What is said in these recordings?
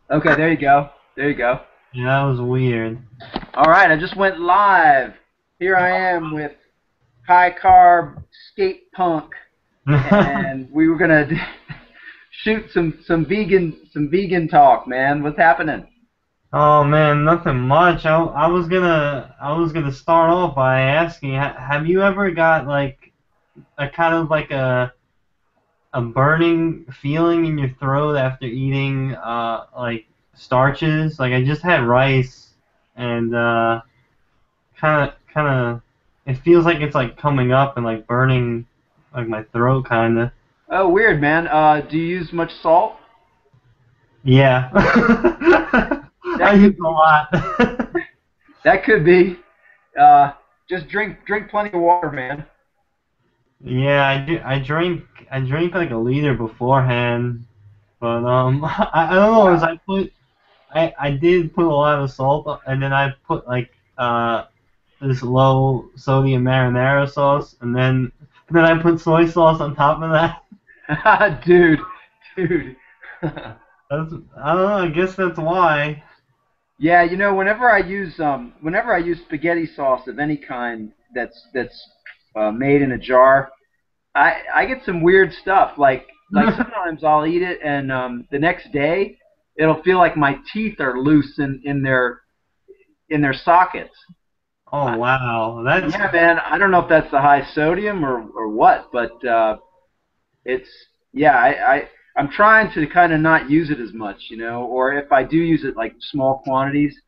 Okay, there you go. There you go. Yeah, that was weird. All right, I just went live. Here I am with High Carb Skate Punk, and we were gonna shoot some vegan talk, man. What's happening? Oh man, nothing much. I was gonna start off by asking, have you ever got like a kind of like a burning feeling in your throat after eating like starches? Like I just had rice and kind of it feels like it's like coming up and like burning like my throat kind of. Oh, weird, man. Do you use much salt? Yeah. I That use could a be. lot. That could be. Uh, just drink plenty of water, man. Yeah, I do. I drink like a liter beforehand, but I don't know. As Wow. I did put a lot of salt, and then I put like this low sodium marinara sauce, and then I put soy sauce on top of that. Dude, dude. That's I don't know. I guess that's why. Yeah, whenever I use spaghetti sauce of any kind that's made in a jar, I get some weird stuff. Like sometimes I'll eat it and the next day it'll feel like my teeth are loose in their sockets. Oh I, wow, that's yeah, man. I don't know if that's the high sodium or what, but it's yeah. I'm trying to kind of not use it as much, or if I do use it, like small quantities.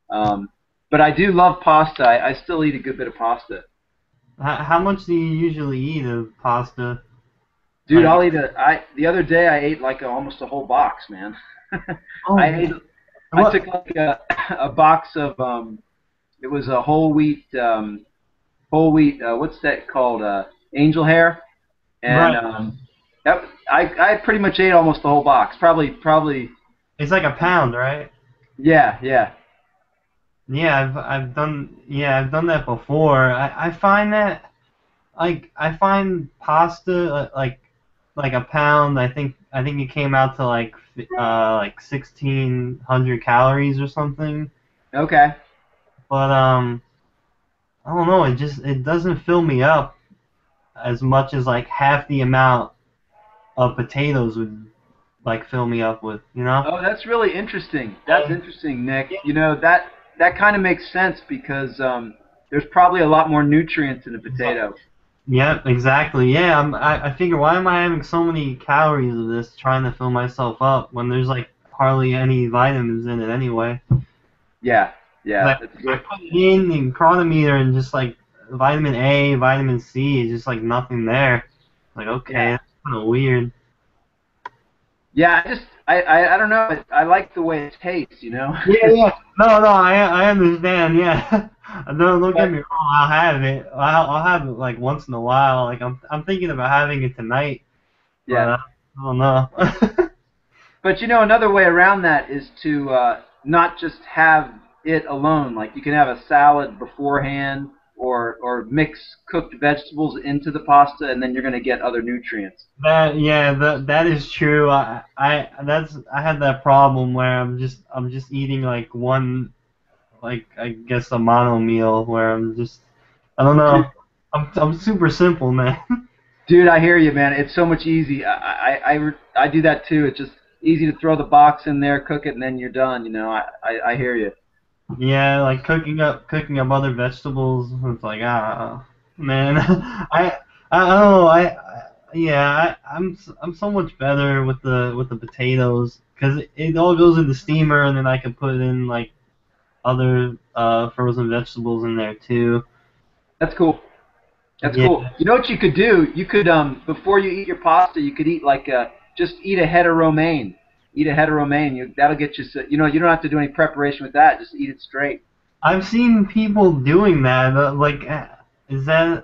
Um, but I do love pasta. I still eat a good bit of pasta. how much do you usually eat of pasta? Dude, Like, the other day I ate like almost a whole box, man. I ate oh, I what? took like a box of it was a whole wheat what's that called, angel hair, and Right. that I pretty much ate almost the whole box. Probably It's like a pound, right? yeah, yeah. Yeah, I've done that before. I find that I find pasta like a pound. I think it came out to like 1,600 calories or something. Okay. But I don't know. It doesn't fill me up as much as like half the amount of potatoes would like fill me up with. You know? Oh, that's really interesting. That's interesting, Nick. That kind of makes sense because there's probably a lot more nutrients in a Yeah. potato. Yeah, exactly. Yeah, I figure why am I having so many calories of this trying to fill myself up when there's like hardly any vitamins in it anyway. Yeah, yeah. Like I put it in the chronometer and just like vitamin A, vitamin C is just like nothing there. Like okay, Yeah. that's kind of weird. Yeah, I don't know. I like the way it tastes. Yeah, yeah. No, no, I understand. Yeah, don't get But me wrong. I'll have it. I'll have it like once in a while. Like I'm thinking about having it tonight, but yeah. I don't know. But another way around that is to not just have it alone. Like you can have a salad beforehand, or mix cooked vegetables into the pasta, and then you're going to get other nutrients. That is true. I had that problem where I'm just eating like one like I guess a mono meal where I don't Dude, know. I'm super simple, man. dude, I hear you, man. It's so much easy. I do that too. It's just easy to throw the box in there, cook it, and then you're done. I hear you. Yeah, like cooking up other vegetables. It's like man, I don't know. Yeah, I'm so much better with the potatoes because it all goes in the steamer and then I can put in like other frozen vegetables in there too. That's cool. That's Yeah. cool. You know what you could do? You could before you eat your pasta, you could eat like just eat a head of romaine. Eat a head of romaine. That'll get you. You don't have to do any preparation with that. Just eat it straight. I've seen people doing that. Like, is that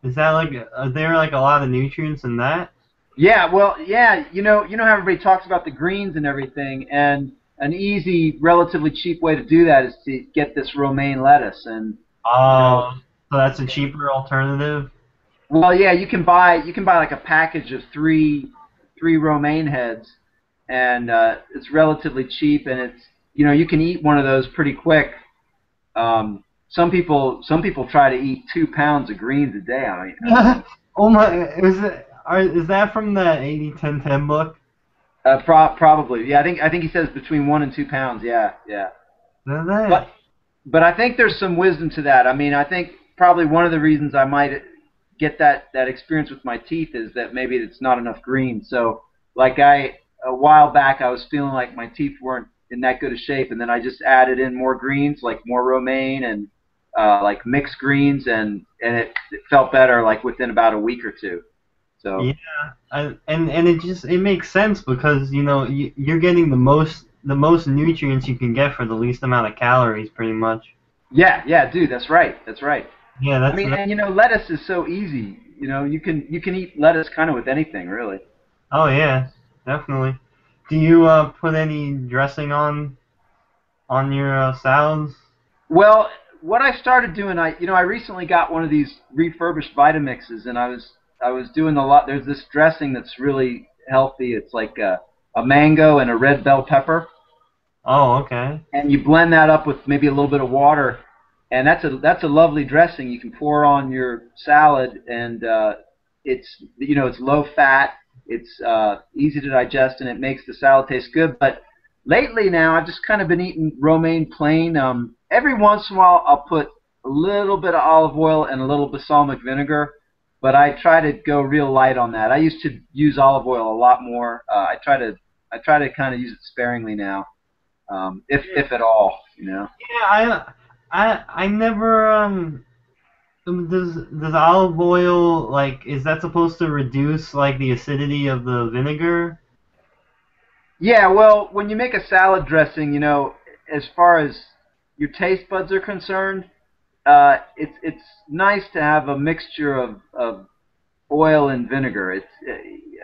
is that like are there like a lot of nutrients in that? Yeah. Well, yeah. You know how everybody talks about the greens and everything, and an easy, relatively cheap way to do that is to get this romaine lettuce, and you know. So that's a cheaper alternative. Well, yeah, you can buy like a package of three romaine heads, and it's relatively cheap, and it's you can eat one of those pretty quick. Some people try to eat 2 pounds of greens a day. I mean, Oh my, is that from the 80-10-10 book? probably. Yeah, I think he says between 1 and 2 pounds. Yeah, yeah. That, But but I think there's some wisdom to that. I mean, I think probably one of the reasons I might get that experience with my teeth is that maybe it's not enough green. So like a while back I was feeling like my teeth weren't in that good a shape, and then I just added in more greens, like more romaine and like mixed greens, and it felt better like within about a week or two. yeah, So and it makes sense because you're getting the most nutrients you can get for the least amount of calories, pretty much. yeah, yeah, dude, that's right, that's right. Yeah, I mean, that. and lettuce is so easy. You can eat lettuce kind of with anything, really. Oh yeah, definitely. Do you put any dressing on your salads? Well, what I started doing, I recently got one of these refurbished Vitamixes, and I was doing a lot. There's this dressing that's really healthy. It's like a mango and a red bell pepper, Oh, okay. and you blend that up with maybe a little bit of water, and that's a lovely dressing. You can pour on your salad, and it's low fat, it's easy to digest, and it makes the salad taste good. But lately now, I've just kind of been eating romaine plain. Every once in a while, I'll put a little bit of olive oil and a little balsamic vinegar, but I try to go real light on that. I used to use olive oil a lot more. I try to kind of use it sparingly now, if at all, Yeah, I never does olive oil, like, is that supposed to reduce like the acidity of the vinegar? Yeah, well, when you make a salad dressing, as far as your taste buds are concerned, it's nice to have a mixture of oil and vinegar. It's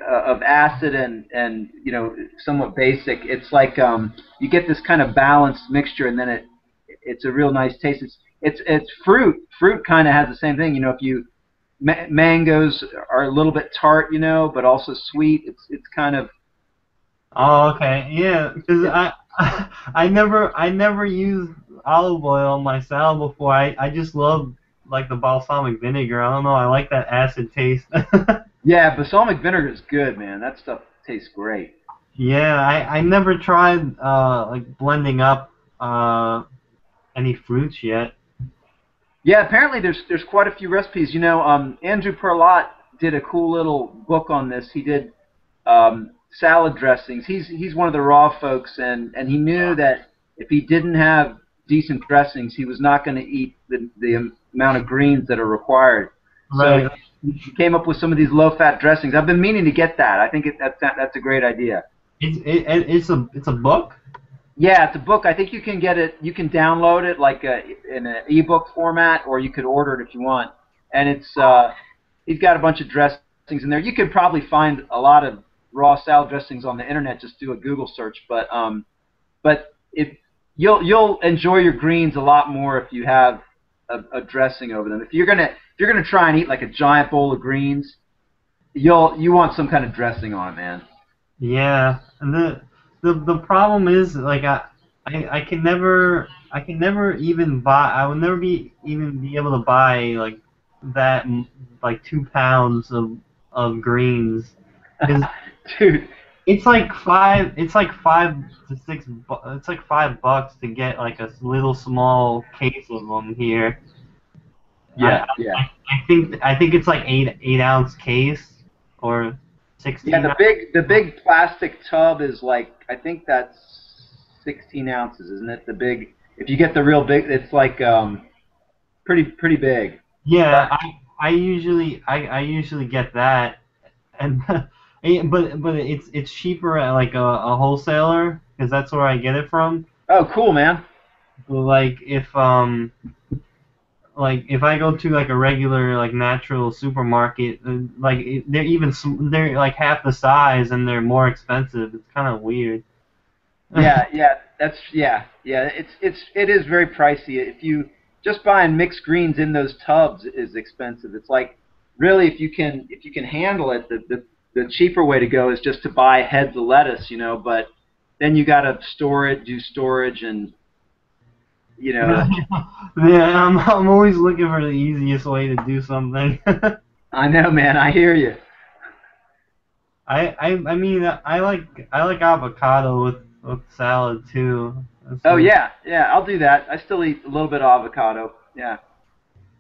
of acid and somewhat basic. It's like you get this kind of balanced mixture, and then it's a real nice taste. It's fruit. Fruit kind of has the same thing. If you mangoes are a little bit tart, but also sweet. It's kind of Oh, okay. Yeah, because it's I never used olive oil on my salad before. I just love like the balsamic vinegar. I don't know. I like that acid taste. Yeah, balsamic vinegar is good, man. That stuff tastes great. Yeah, I never tried like blending up any fruits yet. Yeah, apparently there's quite a few recipes. Andrew Perlot did a cool little book on this. He did salad dressings. He's one of the raw folks, and he knew that if he didn't have decent dressings, he was not going to eat the amount of greens that are required. So Right. he came up with some of these low-fat dressings. I've been meaning to get that. I think that's a great idea. It's a book. Yeah, it's a book. I think you can get it. You can download it like in an ebook format, or you could order it if you want. And he's got a bunch of dressings in there. You could probably find a lot of raw salad dressings on the internet. Just do a Google search. But you'll enjoy your greens a lot more if you have a dressing over them. If you're gonna try and eat like a giant bowl of greens, you want some kind of dressing on it, man. Yeah, and the problem is like I can never even buy. I would never even be able to buy like that like 2 pounds of greens because Dude. it's like $5 to get like a little small case of them here. I Yeah, yeah. I think it's like 8 ounce case or Yeah, 16 the big plastic tub is like I think that's 16 ounces, isn't it? The big. If you get the real big, it's like pretty big. Yeah, But I usually get that, and but it's cheaper at like a wholesaler because that's where I get it from. oh, cool, man. But like if I go to like a regular like natural supermarket, like they're like half the size and they're more expensive. It's kind of weird. Yeah, yeah. Yeah. It is very pricey. If you just buying mixed greens in those tubs is expensive. It's like really if you can handle it, the cheaper way to go is just to buy heads of lettuce, but then you got to store it, do storage, and Yeah, I'm always looking for the easiest way to do something. I know, man. I hear you. I mean I like avocado with salad too. That's Oh a, yeah, yeah. I'll do that. I still eat a little bit of avocado. Yeah.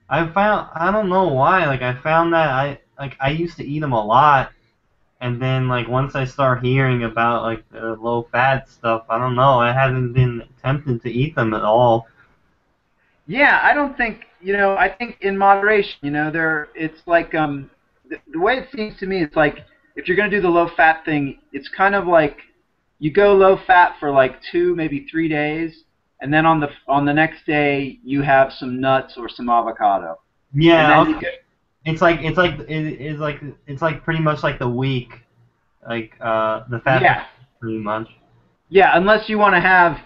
I don't know why, like I found that I used to eat them a lot, and then like once I start hearing about like the low fat stuff, I don't know, I haven't been tempted to eat them at all. Yeah, I don't think, I think in moderation, it's like the way it seems to me, it's like if you're going to do the low fat thing, it's kind of like you go low fat for like 2, maybe 3 days, and then on the next day you have some nuts or some avocado. And Yeah, then okay. It's like pretty much like the week, like the fat yeah. pretty much. Yeah, unless you want to have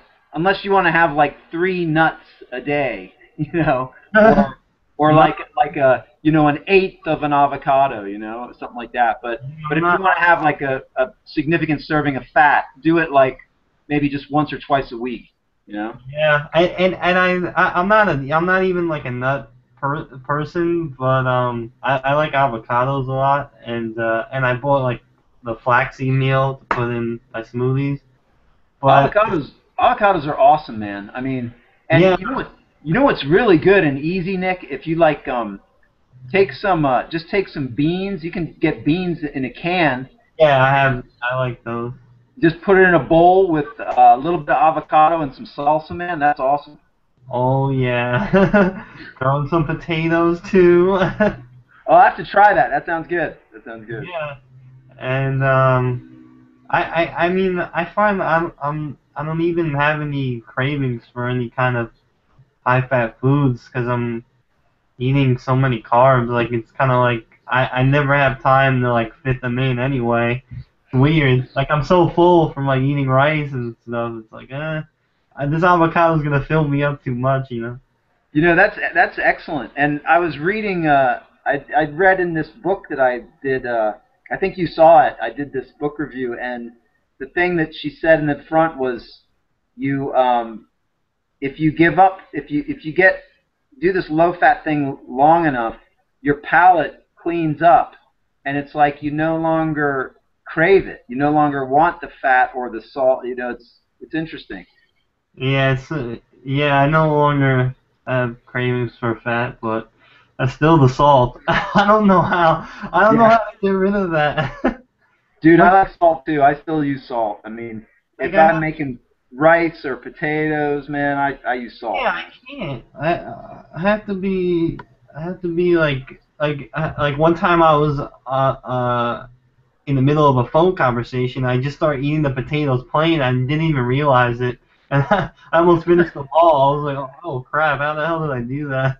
like 3 nuts a day, or No, like an eighth of an avocado, something like that. But I'm if you not. want to have like a significant serving of fat, do it like maybe just once or twice a week. Yeah, I'm not even like a nut person, but I like avocados a lot, and I bought like the flaxseed meal to put in my smoothies. But Avocados are awesome, man. I mean, and yeah, you know what's really good and easy, Nick? If you like just take some beans. You can get beans in a can yeah, and I like those. just put it in a bowl with a little bit of avocado and some salsa, man. That's awesome. Oh yeah, throw in some potatoes too. I'll have to try that. That sounds good. That sounds good. Yeah, and I mean I find I don't even have any cravings for any kind of high fat foods because I'm eating so many carbs. Like it's kind of like I never have time to like fit them in anyway. It's weird. Like I'm so full from like eating rice and stuff. It's like this avocado's gonna fill me up too much, you know. That's excellent. And I was reading. I'd read in this book that I did. I think you saw it. I did this book review, and the thing that she said in the front was, you if you give up, if you do this low fat thing long enough, your palate cleans up, and it's like you no longer crave it. You no longer want the fat or the salt. It's interesting. Yeah, yeah. I no longer have cravings for fat, but still the salt. I don't know how. I don't know Yeah. how to get rid of that. Dude, Like, I like salt too. I still use salt. I mean, like if I I'm have, making rice or potatoes, man, I use salt, yeah, I man. can't. I have to be. I have to be like one time I was in the middle of a phone conversation. I just started eating the potatoes plain. I didn't even realize it, and I almost finished them all. I was like, oh crap! How the hell did I do that?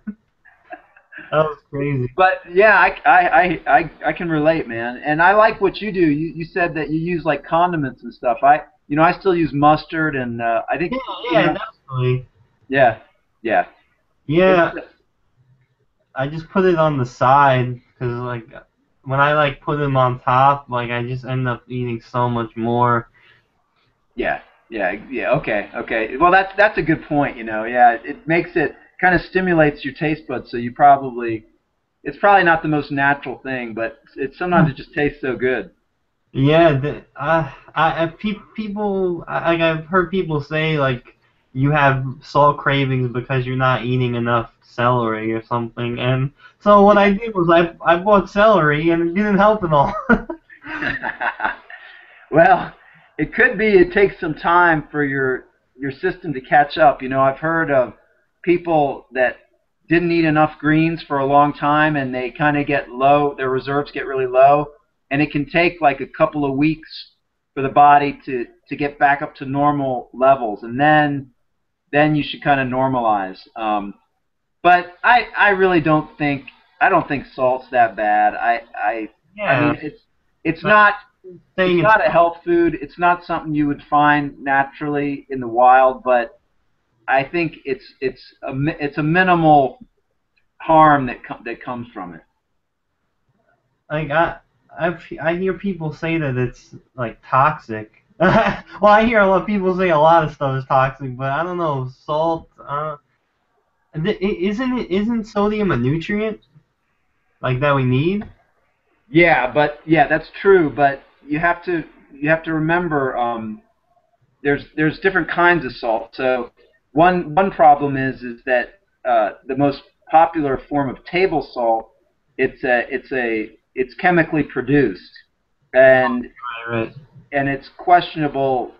That was crazy. But yeah, I can relate, man. And I like what you do. You said that you use like condiments and stuff. I still use mustard, and I think Yeah, you yeah, know, definitely. yeah, yeah. It's Yeah, I just put it on the side because like when I like put them on top, like I just end up eating so much more. Yeah, yeah, yeah. Okay, okay. Well, that's a good point. Yeah, it makes it kind of stimulates your taste buds, so it's probably not the most natural thing, but sometimes it just tastes so good. Yeah, people, like I've heard people say like you have salt cravings because you're not eating enough celery or something, and so what I did was I bought celery and it didn't help at all. Well, it could be it takes some time for your system to catch up. I've heard of people that didn't eat enough greens for a long time and they kind of get low, their reserves get really low, and it can take like a couple of weeks for the body to get back up to normal levels, and then you should kind of normalize. But I really don't think salt's that bad. I Yeah, mean it's but not saying it's it's not a health food. It's not something you would find naturally in the wild, but I think it's a minimal harm that comes from it. like I hear people say that it's like toxic. Well, I hear a lot of people say a lot of stuff is toxic, but I don't know. Salt, isn't sodium a nutrient like that we need? Yeah, but yeah, that's true. But you have to remember there's different kinds of salt. So one problem is that the most popular form of table salt it's chemically produced, and Right, right. and it's questionable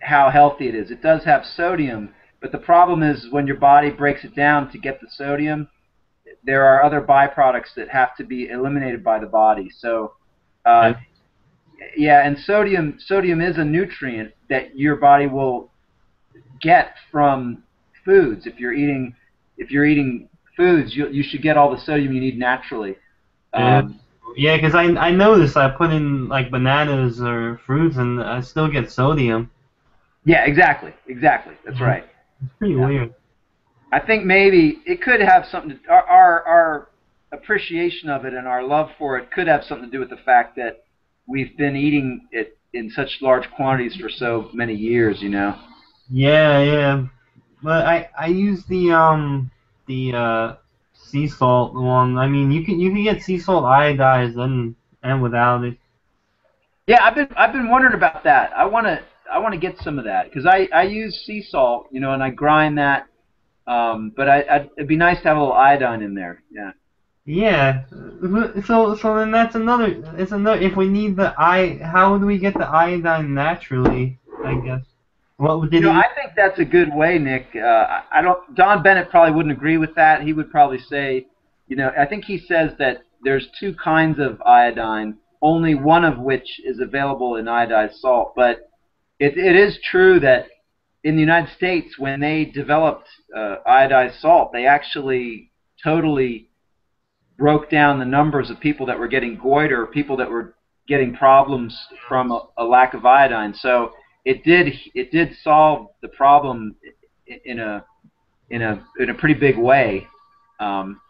how healthy it is. It does have sodium, but the problem is when your body breaks it down to get the sodium, there are other byproducts that have to be eliminated by the body. So, uh, Okay. yeah, and sodium is a nutrient that your body will get from foods. If you're eating foods, you should get all the sodium you need naturally. Yeah, Um, yeah, because I noticed I put in like bananas or fruits and I still get sodium. yeah, exactly. That's Yeah, right. it's pretty Yeah. weird. I think maybe it could have something. Our appreciation of it and our love for it could have something to do with the fact that we've been eating it in such large quantities for so many years. You know. Yeah, yeah. But I use the sea salt one. I mean, you can get sea salt iodized and without it. Yeah, I've been wondering about that. I want to get some of that because I use sea salt, you know, and I grind that. But it'd be nice to have a little iodine in there. Yeah. Yeah. So then that's another. It's another. If we need the how do we get the iodine naturally? I guess. What You did know, he? I think that's a good way, Nick. I don't. Don Bennett probably wouldn't agree with that. He would probably say, you know, I think he says that there's two kinds of iodine, only one of which is available in iodized salt. But it is true that in the United States, when they developed iodized salt, they actually totally broke down the numbers of people that were getting goiter, people that were getting problems from a lack of iodine. So it did solve the problem in a in a pretty big way. Um,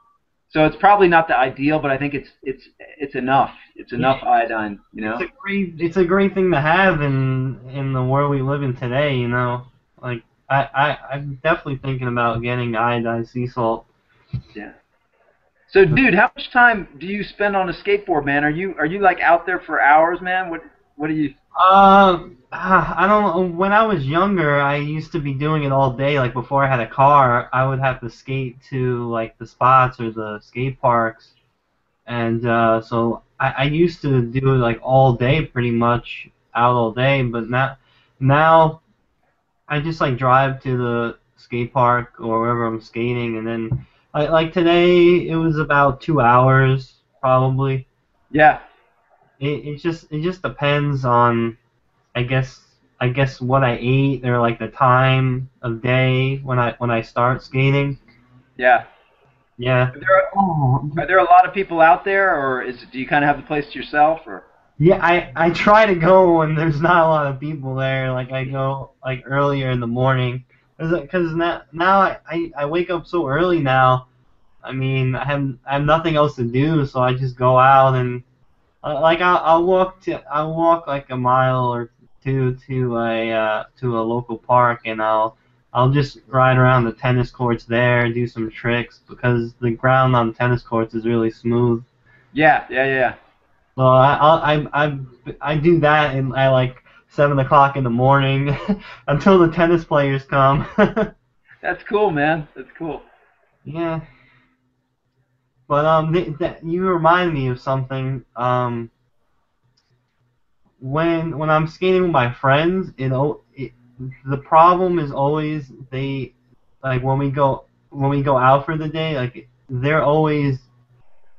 so it's probably not the ideal, but I think it's enough. It's Yeah, enough iodine, you know. it's a great thing to have in the world we live in today. You know, like I'm definitely thinking about getting iodized sea salt. Yeah. So, dude, how much time do you spend on a skateboard, man? Are you like out there for hours, man? What do you? I don't know. When I was younger, I used to be doing it all day. Like before I had a car, I would have to skate to like the spots or the skate parks, and so I used to do it like all day, pretty much out all day. But now I just like drive to the skate park or wherever I'm skating, and then like today it was about 2 hours probably. Yeah, It just depends on I guess what I ate or like the time of day when I start skating. yeah. Yeah. Are there Oh, are there a lot of people out there, or do you kind of have the place to yourself, or? yeah. I try to go when there's not a lot of people there. Like I go like earlier in the morning, cause now I wake up so early now. I mean I have nothing else to do, so I just go out and like I'll walk like a mile or two to a local park and I'll just ride around the tennis courts there, do some tricks because the ground on tennis courts is really smooth. Yeah, yeah, yeah. So I do that and I like 7 o'clock in the morning until the tennis players come. That's cool, man. That's cool. Yeah, but you remind me of something. When I'm skating with my friends, it the problem is always they like when we go out for the day, like they're always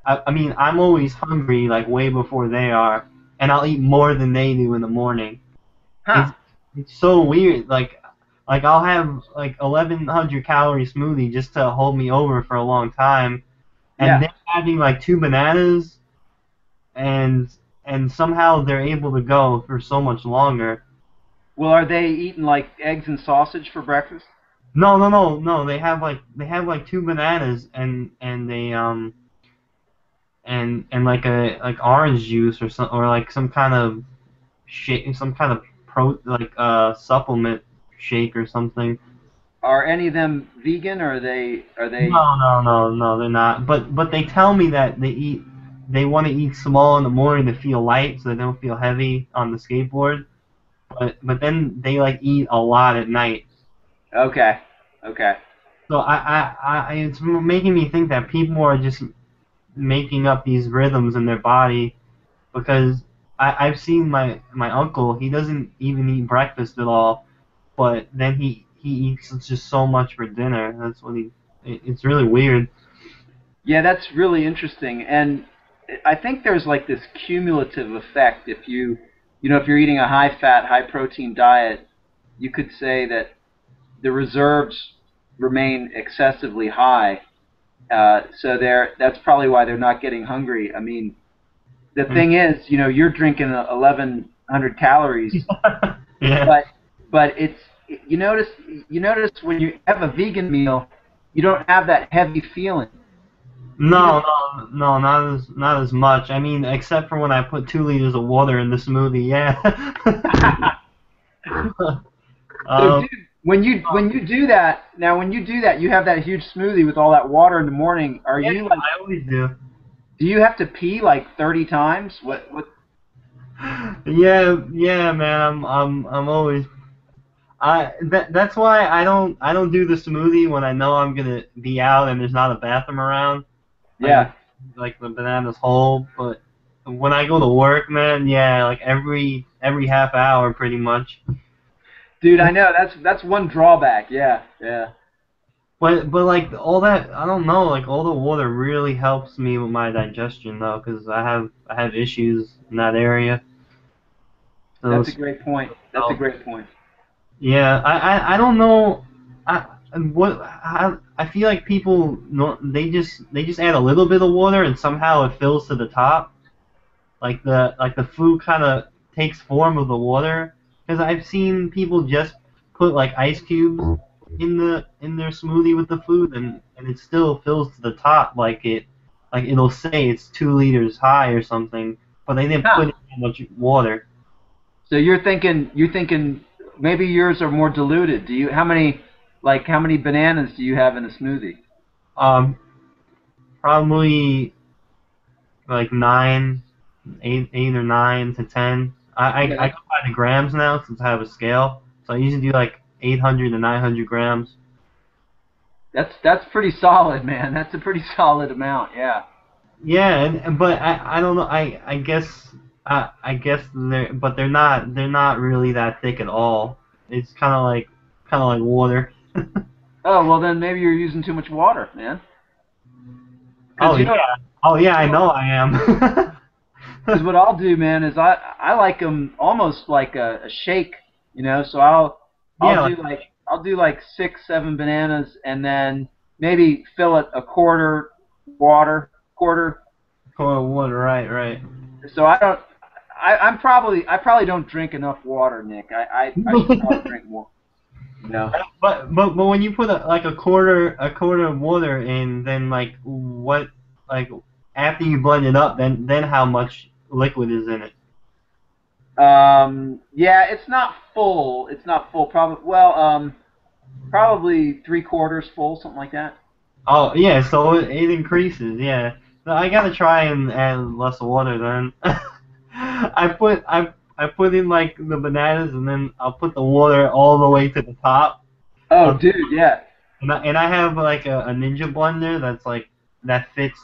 I mean I'm always hungry like way before they are, and I'll eat more than they do in the morning. Huh. It's it's so weird. Like I'll have like 1100 calorie smoothie just to hold me over for a long time, and Yeah. then having like two bananas and and somehow they're able to go for so much longer. Well, are they eating like eggs and sausage for breakfast? No. They have like two bananas and like orange juice or like some kind of shake, some kind of supplement shake or something. Are any of them vegan, or are they? No, they're not. But they tell me that they want to eat small in the morning to feel light, so they don't feel heavy on the skateboard. But then they like eat a lot at night. Okay, okay. So it's making me think that people are just making up these rhythms in their body because I've seen my uncle. He doesn't even eat breakfast at all, but then he eats just so much for dinner. That's what it's really weird. Yeah, that's really interesting, and I think there's like this cumulative effect. If if you're eating a high fat, high protein diet, you could say that the reserves remain excessively high. So that's probably why they're not getting hungry. I mean, the thing is, you're drinking 1,100 calories, Yeah. but it's you notice when you have a vegan meal, you don't have that heavy feeling. Even No, not as much. I mean, except for when I put 2 liters of water in the smoothie. Yeah. So, um, dude, when you do that, now when you do that, you have that huge smoothie with all that water in the morning. Are yeah, you like, I always do. do you have to pee like 30 times? What? Yeah, man. I'm always. That's why I don't do the smoothie when I know I'm gonna be out and there's not a bathroom around. Like Yeah, like the bananas whole, but when I go to work, man, yeah, like every half hour, pretty much. dude, I know that's one drawback. Yeah, yeah. But like all that, I don't know, like all the water really helps me with my digestion though, because I have issues in that area. So That's a great point. That's a great point. yeah, I don't know. I feel like people no, they just add a little bit of water and somehow it fills to the top. Like the food kind of takes form of the water. Because I've seen people just put like ice cubes in their smoothie with the food and it still fills to the top like it'll say it's 2 liters high or something, but they didn't Huh. put in that much water. So you're thinking maybe yours are more diluted. How many bananas do you have in a smoothie? Um, Probably like 8 or 9 to 10. I Yeah, go by the grams now since I have a scale. So I usually do like 800 to 900 grams. that's pretty solid, man. That's a pretty solid amount. Yeah. Yeah, but I don't know. I guess they're not really that thick at all. It's kind of like water. Oh, well then maybe you're using too much water, man. Oh Because yeah. Oh yeah, I know I am. because what I'll do, man, is I like them almost like a shake, So I'll Yeah, do like 6, 7 bananas, and then maybe fill it a quarter water, quarter. cold water, right. So I probably don't drink enough water, Nick. I should probably drink more. You know. But when you put like a quarter of water in, then like after you blend it up, then how much liquid is in it? Yeah, it's not full. It's not full. Probably 3/4 full, something like that. Oh yeah, so it increases. Yeah, so I gotta try and add less water then. I put in like the bananas and then I'll put the water all the way to the top. Oh, Um, dude, yeah. and I have like a Ninja blender that fits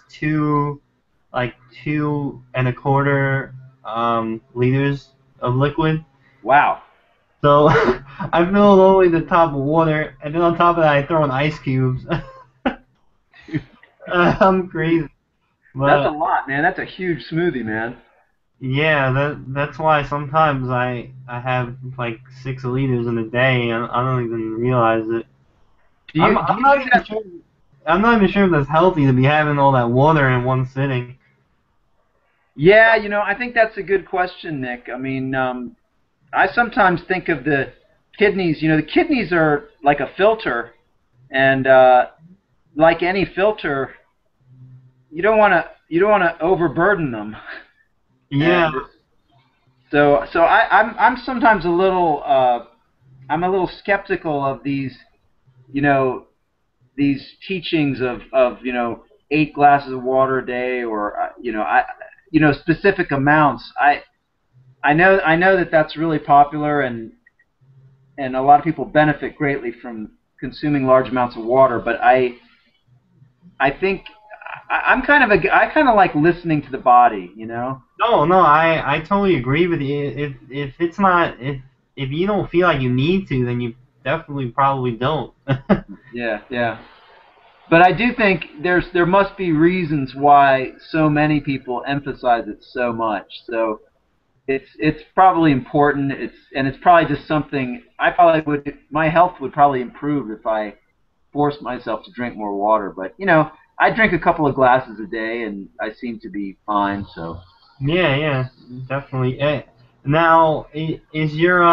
like 2.25 liters of liquid. Wow. So I fill it all the way to the top with water, and then on top of that I throw in ice cubes. I'm crazy, That's a but lot, man. That's a huge smoothie, man. yeah, that's why sometimes I have like 6 liters in a day, and I don't even realize it. Do I'm you do I'm you not do even that? sure. I'm not even sure if that's healthy to be having all that water in one sitting. Yeah, I think that's a good question, Nick. I mean, I sometimes think of the kidneys. The kidneys are like a filter, and like any filter, you don't want to. to overburden them. Yeah. And so I'm sometimes a little I'm a little skeptical of you know these teachings of 8 glasses of water a day, or specific amounts. I know that that's really popular, and a lot of people benefit greatly from consuming large amounts of water. But I think I kind of like listening to the body, you know. No, no, I totally agree with you. If it's not if you don't feel like you need to, then you definitely probably don't. Yeah, yeah. But I do think there must be reasons why so many people emphasize it so much. So it's probably important. It's probably just something I probably would my health would probably improve if I forced myself to drink more water. But I drink a couple of glasses a day and I seem to be fine. So Yeah, yeah, definitely. Now, is your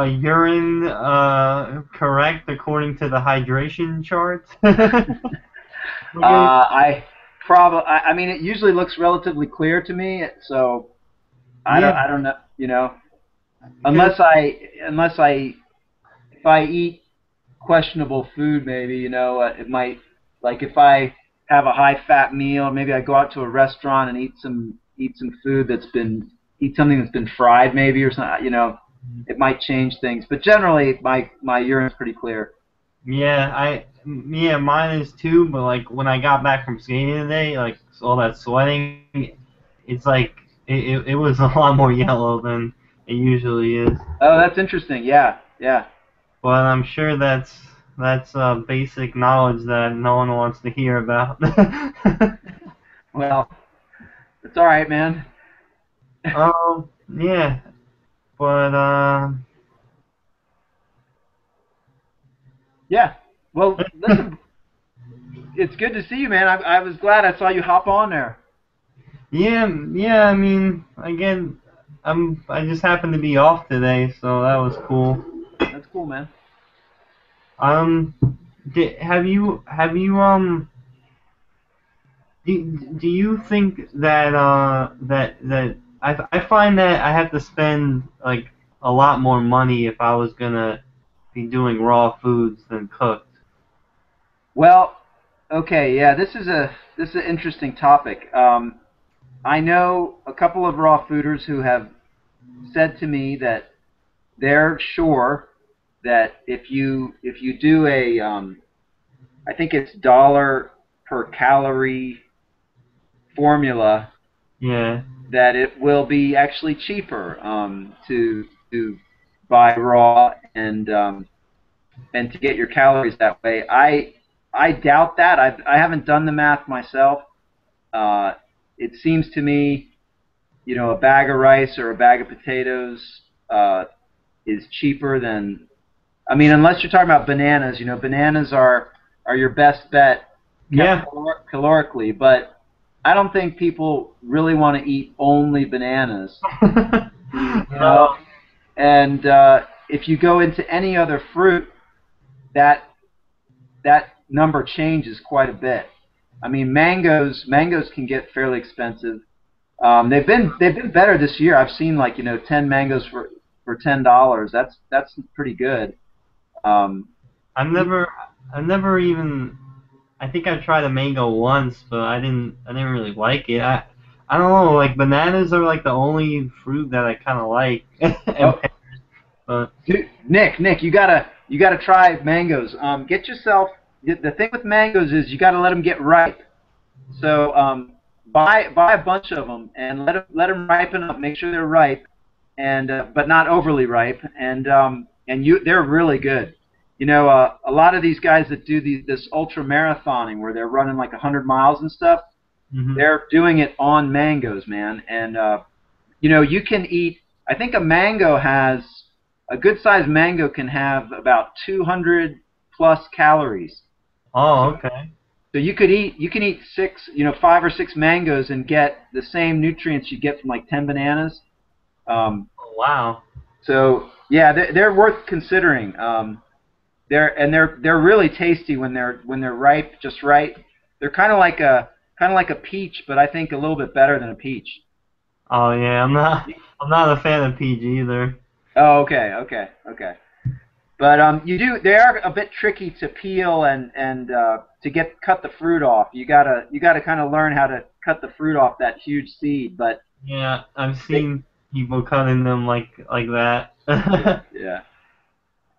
urine correct according to the hydration chart? Okay. I mean it usually looks relatively clear to me. So Yeah, I don't know, because unless I if I eat questionable food, maybe it might, like if I have a high fat meal, maybe I go out to a restaurant and eat some food eat something that's been fried, maybe, or something. It might change things, but generally my urine's pretty clear. yeah, mine is too. But like when I got back from skating today, like all that sweating, it's like it was a lot more yellow than it usually is. Oh, that's interesting. Yeah, yeah. But I'm sure that's basic knowledge that no one wants to hear about. Well, it's all right, man. Yeah, but Yeah. Well, listen, it's good to see you, man. I was glad I saw you hop on there. yeah, yeah. I mean, again, I just happened to be off today, so that was cool. That's cool, man. Um, do you think that I find that I have to spend like a lot more money if I was gonna be doing raw foods than cooked? Well, okay, yeah, this is an interesting topic. I know a couple of raw fooders who have said to me that they're sure that if you do I think it's dollar per calorie formula, Yeah, that it will be actually cheaper to buy raw and to get your calories that way. I doubt that. I haven't done the math myself. Uh, it seems to me, a bag of rice or a bag of potatoes is cheaper than. I mean, unless you're talking about bananas. Bananas are your best bet yeah. calorically, but I don't think people really want to eat only bananas. You know, No. and if you go into any other fruit, that that number changes quite a bit. I mean, mangoes can get fairly expensive. They've been better this year. I've seen, like, 10 mangoes for $10. That's pretty good. Um, I've never I've never even I think I tried a mango once, but I didn't really like it. I don't know, like bananas are like the only fruit that I kind of like. oh, But dude, Nick, you gotta try mangoes. Get yourself the thing with mangoes is you gotta let them get ripe. So buy a bunch of them and let them ripen up. Make sure they're ripe, and but not overly ripe. And they're really good. A lot of these guys that do this ultra marathoning where they're running like 100 miles and stuff, hmm they're doing it on mangoes, man. And you can eat. I think a good sized mango can have about 200 plus calories. oh, okay. So you can eat 5 or 6 mangoes and get the same nutrients you get from like 10 bananas. Um, Oh, wow. so yeah, they're worth considering. They're really tasty when they're ripe, just right. They're kind of like a peach, but I think a little bit better than a peach. Oh yeah, I'm not a fan of peach either. Oh, okay, okay, okay. But they are a bit tricky to peel and to cut the fruit off. You gotta kind of learn how to cut the fruit off that huge seed. But Yeah, I've they, seen people cutting them like that. yeah, yeah.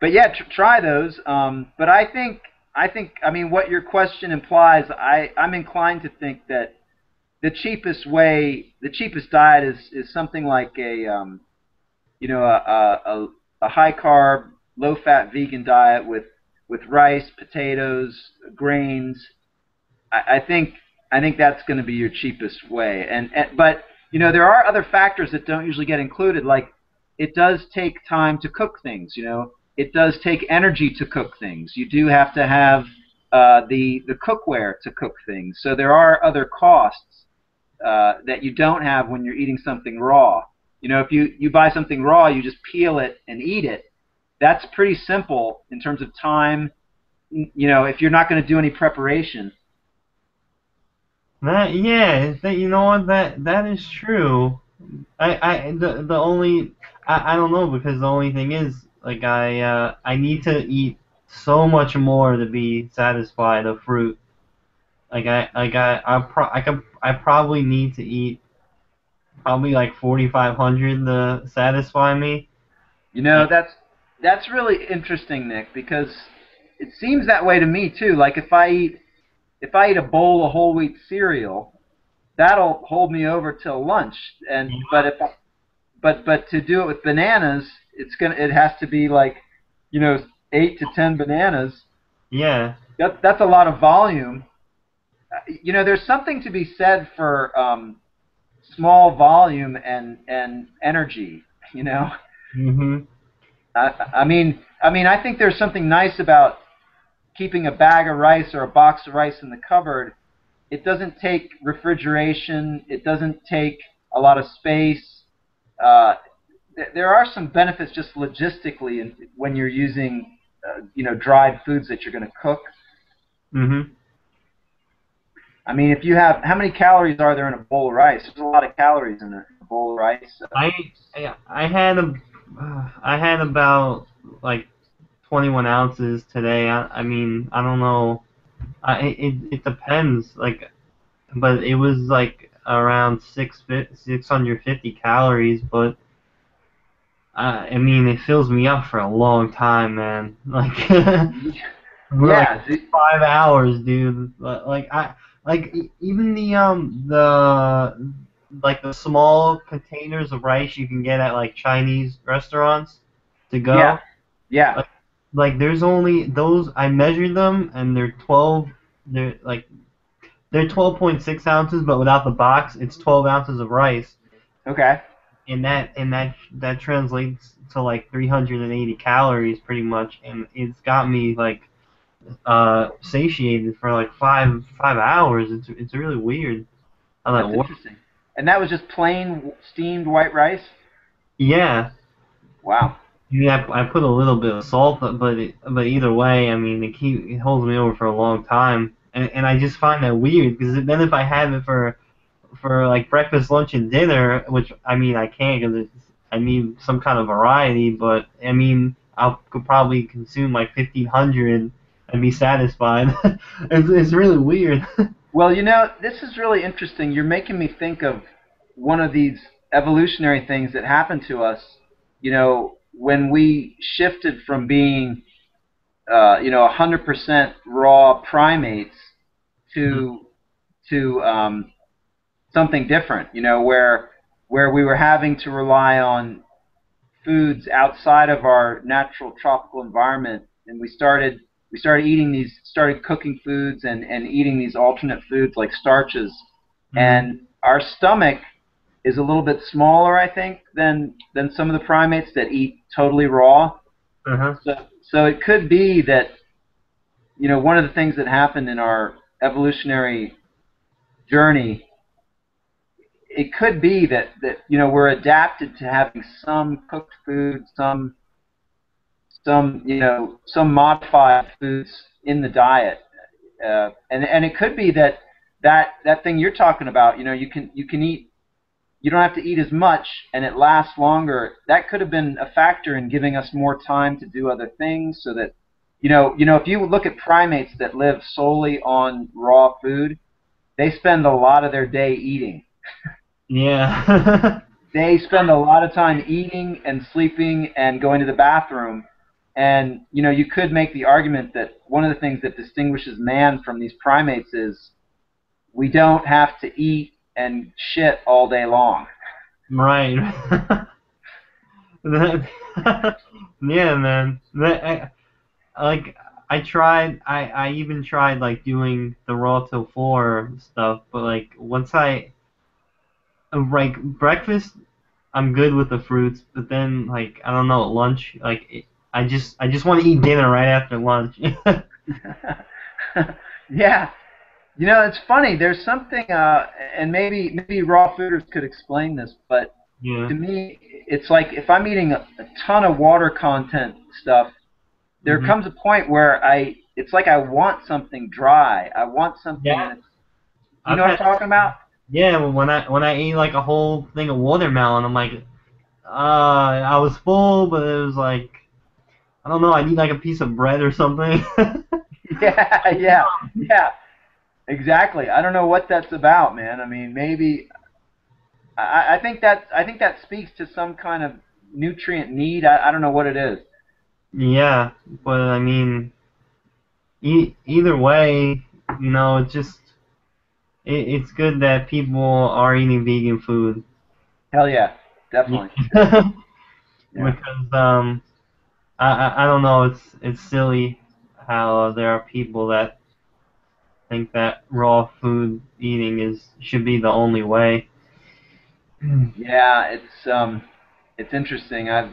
But yeah, try those. But I mean, what your question implies, I'm inclined to think that the cheapest diet is something like a high carb, low fat vegan diet with rice, potatoes, grains. I think that's going to be your cheapest way. But there are other factors that don't usually get included. Like it does take time to cook things. It does take energy to cook things. You do have to have the cookware to cook things. So there are other costs that you don't have when you're eating something raw. If you buy something raw, you just peel it and eat it. That's pretty simple in terms of time. If you're not going to do any preparation. You know what, that is true. The only I don't know, because the only thing is, like, I need to eat so much more to be satisfied of fruit. I probably need to eat probably like 4,500 to satisfy me. And, That's really interesting, Nick, because it seems that way to me too. Like if I eat a bowl of whole wheat cereal, that'll hold me over till lunch. And but to do it with bananas, it has to be like 8 to 10 bananas. yeah. That's a lot of volume. There's something to be said for small volume and energy. You know, Mhm. I think there's something nice about keeping a bag of rice or a box of rice in the cupboard. It doesn't take refrigeration. It doesn't take a lot of space. Uh, there are some benefits just logistically when you're using, dried foods that you're going to cook. Mhm. I mean, if you have, how many calories are there in a bowl of rice? There's a lot of calories in a bowl of rice. I I had about like 21 ounces today. I mean, I don't know. It depends. Like, but it was like around 650 calories. But I mean, it fills me up for a long time, man. Like, for like Yeah, 5 hours, dude. Even the like the small containers of rice you can get at like Chinese restaurants to yeah, go. yeah. Like, there's only those. I measured them, and they're 12. They're 12.6 ounces, but without the box, it's 12 ounces of rice, Okay. and that translates to like 380 calories pretty much, and it's got me like satiated for like five hours. It's really weird how that That's works. interesting. And that was just plain steamed white rice? Yeah. Wow. Yeah, I put a little bit of salt, but either way, I mean, it holds me over for a long time, and I just find that weird, because then if I have it for like breakfast, lunch, and dinner, which I mean I can't, because I need some kind of variety, but I mean I could probably consume like 1,500 and be satisfied. It's really weird. Well, this is really interesting. You're making me think of one of these evolutionary things that happened to us, when we shifted from being, 100% raw primates to something different, where we were having to rely on foods outside of our natural tropical environment, and started cooking foods and eating these alternate foods like starches, Mhm. and our stomach is a little bit smaller, I think, than some of the primates that eat totally raw. Uh-huh. So it could be that one of the things that happened in our evolutionary journey, it could be that we're adapted to having some cooked food, some modified foods in the diet. And it could be that that thing you're talking about. You know, you can eat. You don't have to eat as much, and it lasts longer. That could have been a factor in giving us more time to do other things, so that if you look at primates that live solely on raw food, they spend a lot of their day eating. Yeah. They spend a lot of time eating and sleeping and going to the bathroom. And you could make the argument that one of the things that distinguishes man from these primates is we don't have to eat and shit all day long. Right. That- yeah, man. Like I tried. I even tried like doing the raw till 4 stuff, but like once like breakfast, I'm good with the fruits, but then like I don't know, at lunch, I just want to eat dinner right after lunch. Yeah, it's funny. There's something, and maybe raw fooders could explain this, but Yeah. to me, it's like if I'm eating a ton of water content stuff, there Mhm. comes a point where it's like I want something dry. I want something Yeah. that's, you I've know what I'm had talking about? Yeah, well, when I ate like a whole thing of watermelon, I'm like, I was full, but it was like I don't know, I need like a piece of bread or something. Yeah, yeah, yeah, exactly. I don't know what that's about, man. I mean, maybe I think that speaks to some kind of nutrient need. I don't know what it is. Yeah, but I mean, either way, it's just it's good that people are eating vegan food. Hell yeah, definitely, Yeah. definitely. Yeah. Because I don't know, it's silly how there are people that think that raw food eating is should be the only way. Yeah, it's interesting. I've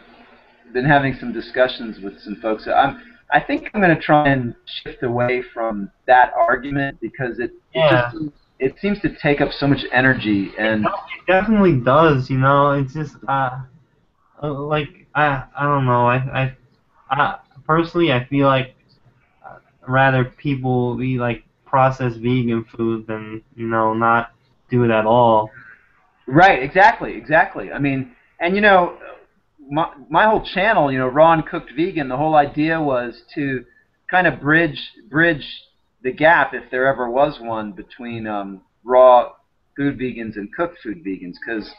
been having some discussions with some folks. I think I'm going to try and shift away from that argument because Yeah, it seems to take up so much energy. And it definitely does. It's just like I don't know. I personally I feel like rather people eat like processed vegan food than not do it at all. right, exactly, exactly. I mean, and my whole channel, raw and cooked vegan. The whole idea was to kind of bridge the gap, if there ever was one, between raw food vegans and cooked food vegans, because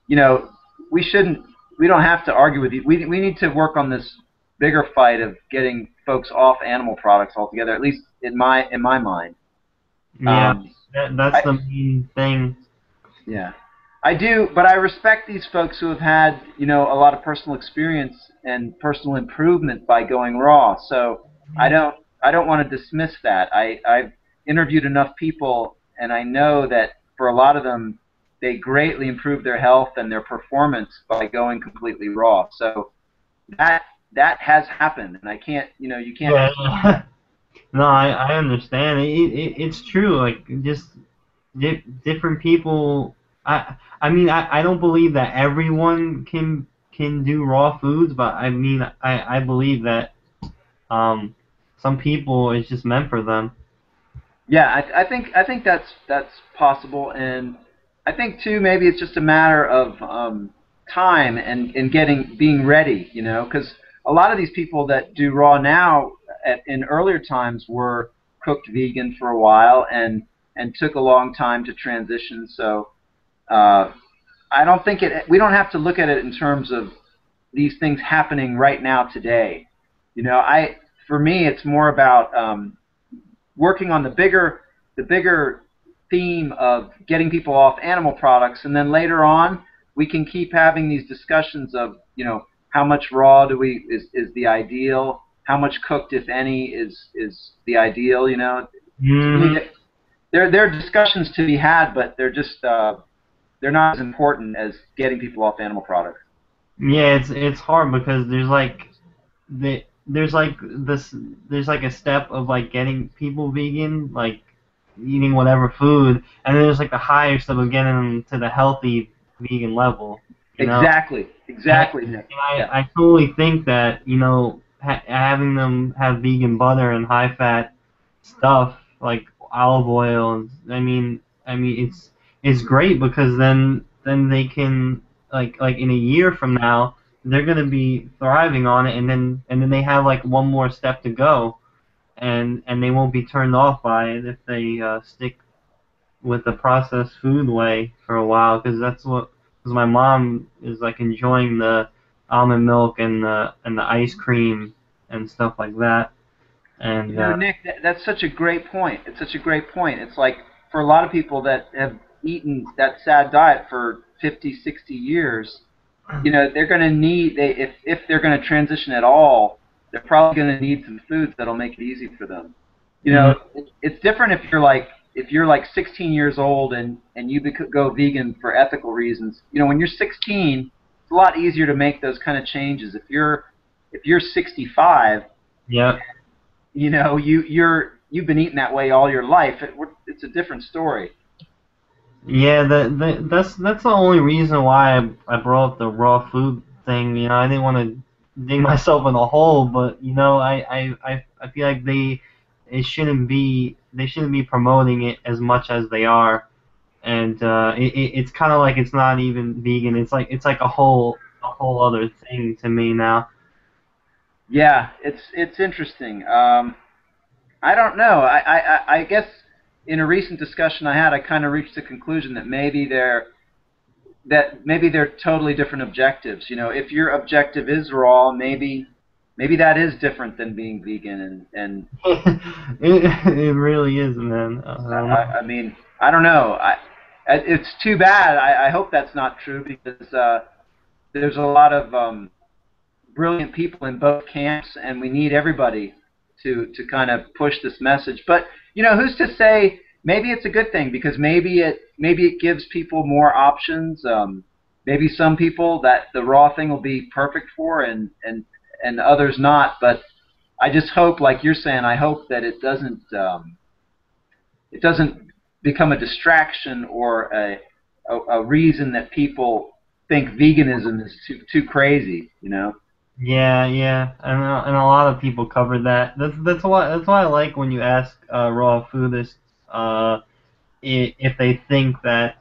you know we shouldn't we don't have to argue with you. We need to work on this bigger fight of getting folks off animal products altogether. At least in my mind. Yeah, Um, that's I, the main thing. Yeah, I do, but I respect these folks who have had, a lot of personal experience and personal improvement by going raw. So I don't, I don't want to dismiss that. I've interviewed enough people, and I know that for a lot of them, they greatly improved their health and their performance by going completely raw. So that that has happened, and I can't, you can't dismiss Yeah. that. No, I understand. It's true. Like just different people. I mean I don't believe that everyone can do raw foods, but I mean I believe that um some people it's just meant for them. Yeah, I think that's possible, and I think too maybe it's just a matter of time and being ready, because a lot of these people that do raw now in earlier times were cooked vegan for a while and took a long time to transition. So uh, I don't think we don't have to look at it in terms of these things happening right now today. For me it's more about working on the bigger theme of getting people off animal products, and then later on we can keep having these discussions of how much raw is the ideal, how much cooked, if any, is the ideal. To me, Hmm. they're discussions to be had, but they're not as important as getting people off animal products. Yeah, it's hard because there's like this there's like a step of like getting people vegan, like eating whatever food, and then there's like the higher step of getting them to the healthy vegan level, you know. Exactly, And, exactly, Nick. Yeah. I totally think that having them have vegan butter and high fat stuff like olive oil. And I mean, it's great because then they can like in a year from now they're gonna be thriving on it, and then they have like one more step to go, and they won't be turned off by it if they stick with the processed food way for a while, because my mom is like enjoying the almond milk and the ice cream and stuff like that. You And know, Nick, that's such a great point. It's such a great point. It's like for a lot of people that have eaten that sad diet for 50, 60 years, you know, they're going to need if they're going to transition at all, they're probably going to need some foods that'll make it easy for them. You mm, know, it's different if you're like 16 years old and you go vegan for ethical reasons. You know, when you're 16, it's a lot easier to make those kind of changes. If you're 65, yeah, you know, you've been eating that way all your life. It's a different story. yeah. That's the only reason why I brought up the raw food thing. I didn't want to dig myself in a hole, but I feel like they shouldn't be promoting it as much as they are. And it's kind of like it's not even vegan. It's like a whole other thing to me now. Yeah, it's interesting. I don't know. I guess in a recent discussion I had, I kind of reached the conclusion that maybe they're totally different objectives. You know, if your objective is raw, maybe that is different than being vegan. And It really is, man. I don't know. I mean, I don't know. It's too bad. I hope that's not true because there's a lot of brilliant people in both camps, and we need everybody to kind of push this message. But you know, who's to say? Maybe it's a good thing because maybe it gives people more options. Maybe some people that the raw thing will be perfect for, and others not. But I just hope, like you're saying, I hope that it doesn't become a distraction or a reason that people think veganism is too crazy. You know. Yeah, yeah, and a lot of people cover that. That's why I like when you ask raw foodists if they think that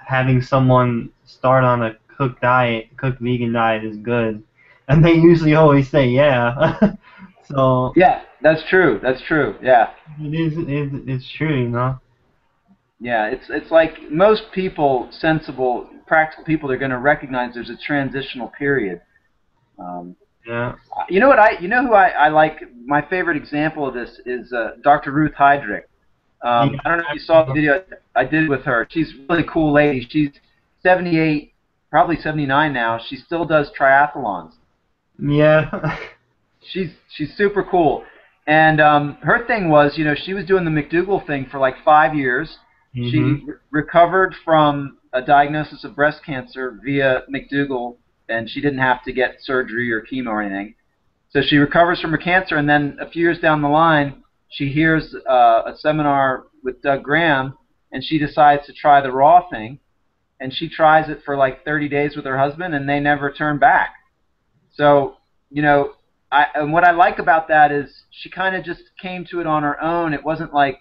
having someone start on a cooked vegan diet is good, and they usually always say yeah. So Yeah, that's true. That's true. Yeah. it's true. Yeah, it's like most people, sensible, practical people, they're going to recognize there's a transitional period. Um, Yeah. you know who I like. My favorite example of this is Dr. Ruth Heydrich. Yeah. I don't know if you saw the video I did with her. She's a really cool lady. She's 78, probably 79 now. She still does triathlons. Yeah. She's super cool. And her thing was, you know, she was doing the McDougall thing for like 5 years. Mhm. She recovered from a diagnosis of breast cancer via McDougall, and she didn't have to get surgery or chemo or anything. So she recovers from her cancer, and then a few years down the line, she hears a seminar with Doug Graham, and she decides to try the raw thing. And she tries it for like 30 days with her husband, and they never turn back. So, you know, and what I like about that is she kind of just came to it on her own. It wasn't like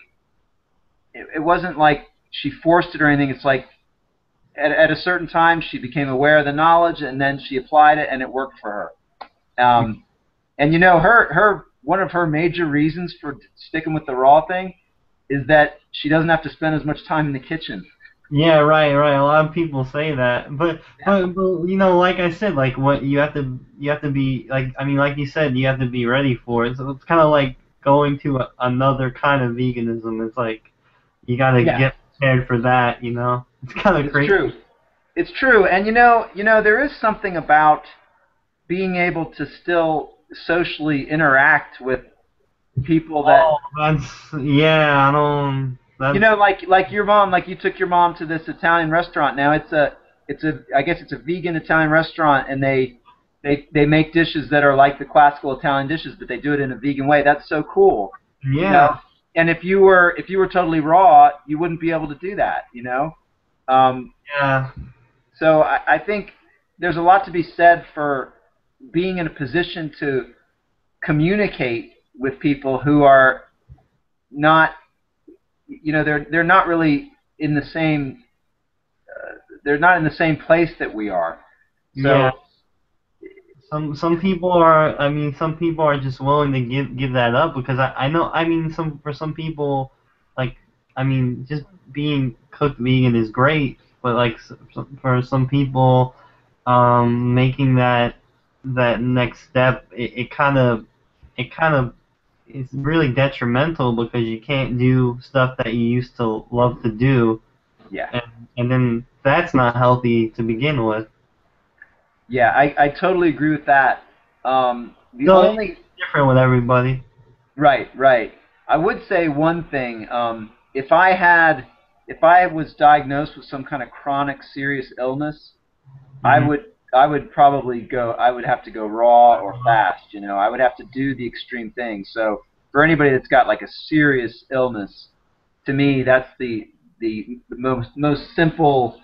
she forced it or anything. It's like at a certain time she became aware of the knowledge, and then she applied it, and it worked for her. And you know, her one of her major reasons for sticking with the raw thing is that she doesn't have to spend as much time in the kitchen. Yeah, right, right. A lot of people say that, but like I said, like what you have to be like. I mean, like you said, you have to be ready for it. So it's kind of like going to another kind of veganism. It's like you got to Yeah, get prepared for that. It's kind of it's crazy. true. It's true. And there is something about being able to still socially interact with people that Oh, yeah. I don't. you That's know, like your mom, like you took your mom to this Italian restaurant. Now it's a I guess it's a vegan Italian restaurant, and they make dishes that are like the classical Italian dishes, but they do it in a vegan way. That's so cool, you know. yeah, And if you were totally raw, you wouldn't be able to do that, you know. Um, yeah, so I think there's a lot to be said for being in a position to communicate with people who are not they're not really in the same they're not in the same place that we are. Yeah, So some people are. I mean, some people are just willing to give that up because I know. I mean, some people, like, I mean, just being cooked vegan is great, but like for some people, making that next step, it kind of it's really detrimental because you can't do stuff that you used to love to do, yeah, and and then that's not healthy to begin with. yeah, I totally agree with that. The So only it's different with everybody. Right, right. I would say one thing. If I was diagnosed with some kind of chronic serious illness, I Hmm. would, I would probably go. I would have to go raw or fast. I would have to do the extreme thing. So for anybody that's got like a serious illness, to me, that's the most simple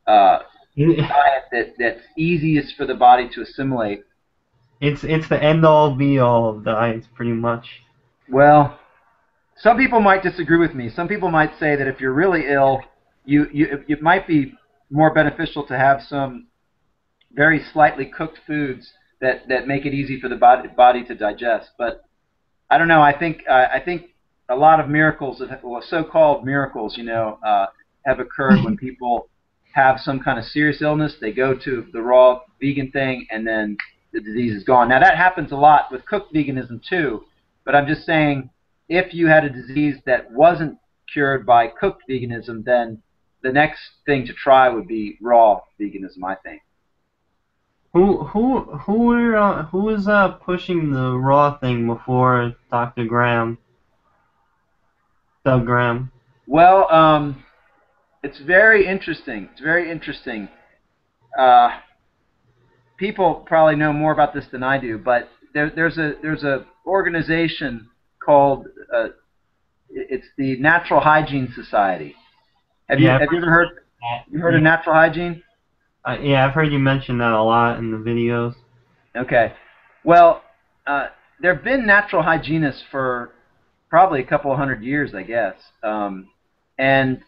diet that's easiest for the body to assimilate. It's the end all be all of diets, pretty much. Well, some people might disagree with me. Some people might say that if you're really ill, it might be more beneficial to have some very slightly cooked foods that make it easy for the body to digest. But I don't know. I think a lot of miracles, well, so-called miracles, have occurred when people have some kind of serious illness. They go to the raw vegan thing, and then the disease is gone. Now that happens a lot with cooked veganism too. But I'm just saying, if you had a disease that wasn't cured by cooked veganism, then the next thing to try would be raw veganism, I think. Who was pushing the raw thing before Dr. Graham, Doug Graham? Well, it's very interesting. It's very interesting. Uh, People probably know more about this than I do, but there's a organization called it's the Natural Hygiene Society. Have you Yeah, I've have you heard ever heard that. you heard of Yeah, natural hygiene? yeah, I've heard you mention that a lot in the videos. Okay. Well, uh, there have been natural hygienists for probably a couple of hundred years, I guess. And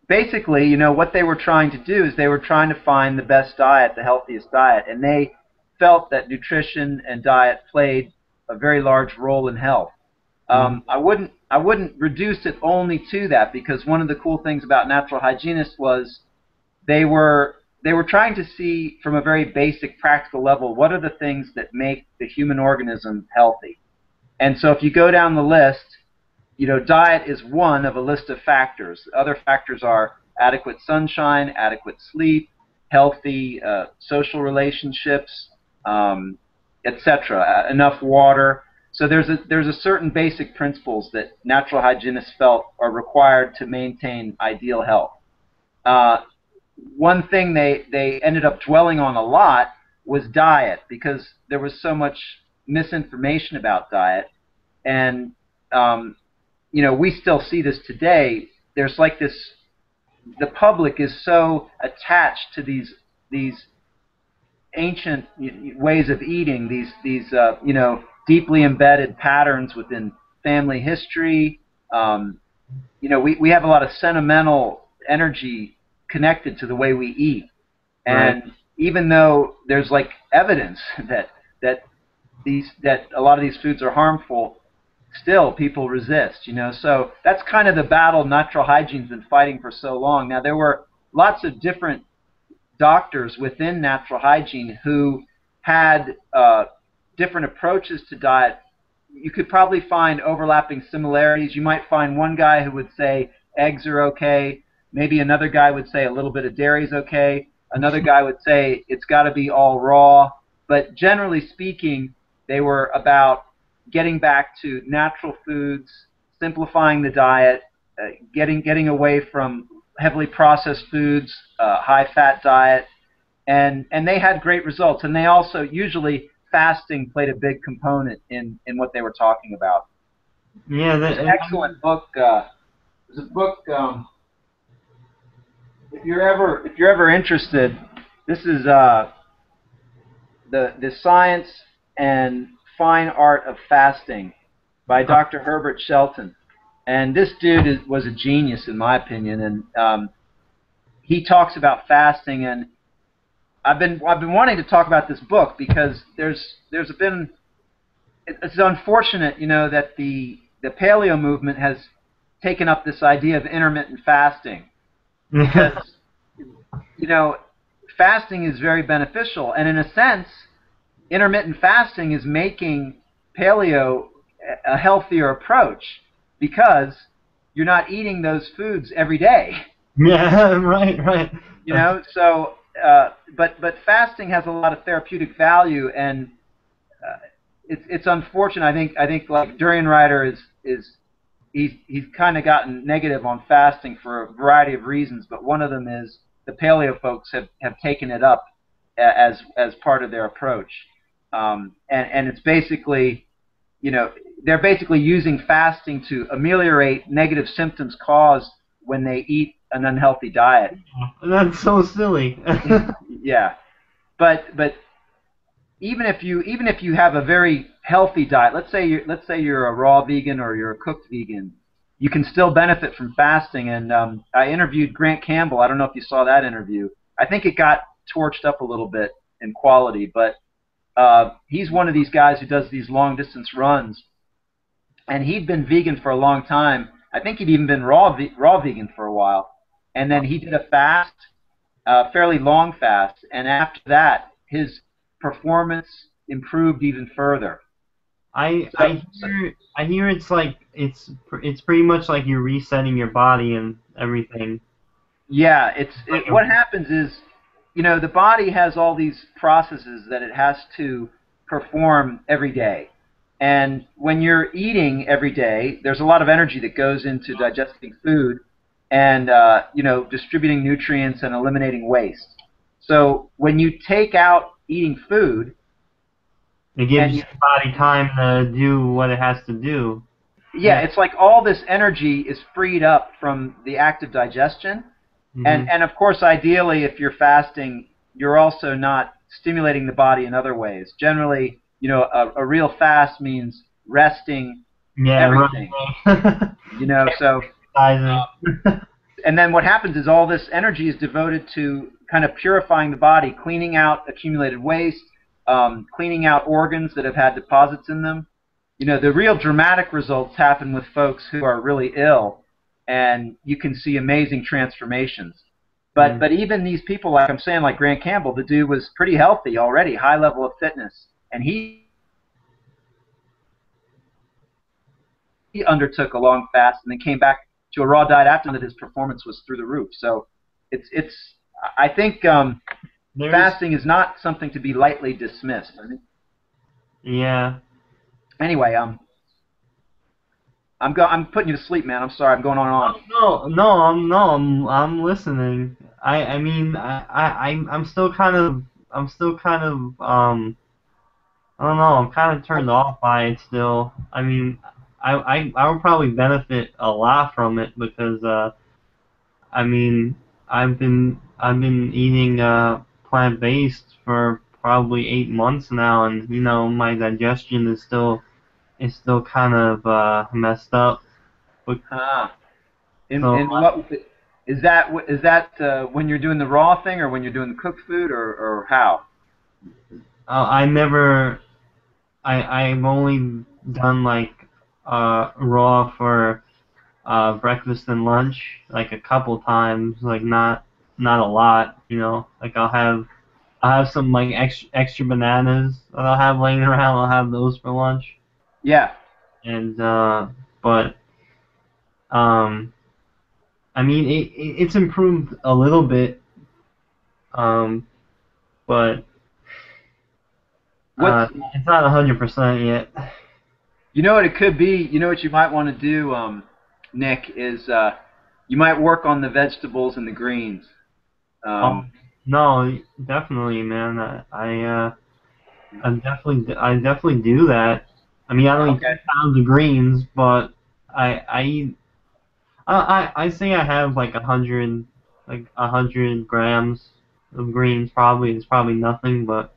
basically, what they were trying to do is they were trying to find the best diet, the healthiest diet, and they felt that nutrition and diet played a very large role in health. Hmm. I wouldn't reduce it only to that, because one of the cool things about natural hygienists was they were they were trying to see from a very basic practical level what are the things that make the human organism healthy. And so if you go down the list, diet is one of a list of factors. Other factors are adequate sunshine, adequate sleep, healthy social relationships, etc. Enough water. So there's a certain basic principles that natural hygienists felt are required to maintain ideal health. Uh, One thing they ended up dwelling on a lot was diet, because there was so much misinformation about diet, and um, we still see this today. There's like this. The public is so attached to these ancient ways of eating, these deeply embedded patterns within family history. Um, we have a lot of sentimental energy connected to the way we eat, Right. and even though there's like evidence that that a lot of these foods are harmful, still people resist. So that's kind of the battle natural hygiene's been fighting for so long. Now there were lots of different doctors within natural hygiene who had different approaches to diet. You could probably find overlapping similarities. You might find one guy who would say eggs are okay. Maybe another guy would say a little bit of dairy is okay. Another guy would say it's got to be all raw. But generally speaking, they were about getting back to natural foods, simplifying the diet, getting away from heavily processed foods, high fat diet, and they had great results. And they also usually fasting played a big component in what they were talking about. Yeah, There's an excellent book. There's a book. If you're ever interested, this is the Science and Fine Art of Fasting by Dr. Herbert Shelton. And this dude was a genius in my opinion, and he talks about fasting, and I've been wanting to talk about this book because there's been it's unfortunate, that the paleo movement has taken up this idea of intermittent fasting because you know fasting is very beneficial, and in a sense, intermittent fasting is making paleo a healthier approach because you're not eating those foods every day. Yeah, right, right. So but fasting has a lot of therapeutic value, and it's unfortunate. I think like Durian Rider is he's kind of gotten negative on fasting for a variety of reasons, but one of them is the paleo folks have taken it up as part of their approach, and it's basically they're basically using fasting to ameliorate negative symptoms caused when they eat an unhealthy diet. That's so silly. Yeah, but even if you have a very healthy diet, let's say you're a raw vegan or you're a cooked vegan, you can still benefit from fasting. And I interviewed Grant Campbell. I don't know if you saw that interview. I think it got torched up a little bit in quality, but he's one of these guys who does these long distance runs, and he'd been vegan for a long time. I think he'd even been raw vegan for a while, and then he did a fast, fairly long fast, and after that, his performance improved even further. I So, I hear it's like it's pretty much like you're resetting your body and everything. yeah, Like what happens is, the body has all these processes that it has to perform every day. And when you're eating every day, there's a lot of energy that goes into digesting food and distributing nutrients and eliminating waste. So when you take out eating food it gives and your body time to do what it has to do. yeah, Yeah. it's like all this energy is freed up from the act of digestion. And Mhm. and of course, ideally, if you're fasting, you're also not stimulating the body in other ways. Generally, a real fast means resting Yeah, everything. right. So Exercising. and then what happens is all this energy is devoted to kind of purifying the body, cleaning out accumulated waste, cleaning out organs that have had deposits in them. The real dramatic results happen with folks who are really ill, and you can see amazing transformations. But Mm. but even these people, like I'm saying, like Grant Campbell, the dude was pretty healthy already, high level of fitness, and he undertook a long fast and then came back to a raw diet after that. His performance was through the roof. So it's I think There's fasting is not something to be lightly dismissed. yeah. Anyway, I'm putting you to sleep, man. I'm sorry. I'm going on and on. I'm listening. I mean, I'm still kind of, I don't know, I'm kind of turned off by it still. I mean, I would probably benefit a lot from it because, I mean, I've been eating, plant-based for probably 8 months now, and, my digestion is still kind of, messed up. But, Ah. so, And what is that? Is that when you're doing the raw thing, or when you're doing the cooked food, or how? I never. I've only done like raw for breakfast and lunch like a couple times, like not a lot, Like I'll have some like extra bananas that I'll have laying around. I'll have those for lunch, Yeah. and but um I mean it's improved a little bit, um but What's it's not 100% yet. what it could be? You know what you might want to do, Nick, is you might work on the vegetables and the greens. Oh Um, no, definitely, man. I definitely do that. I mean, I don't eat okay. 2 pounds of greens, but I eat. I say I have like 100 grams of greens. Probably it's probably nothing, but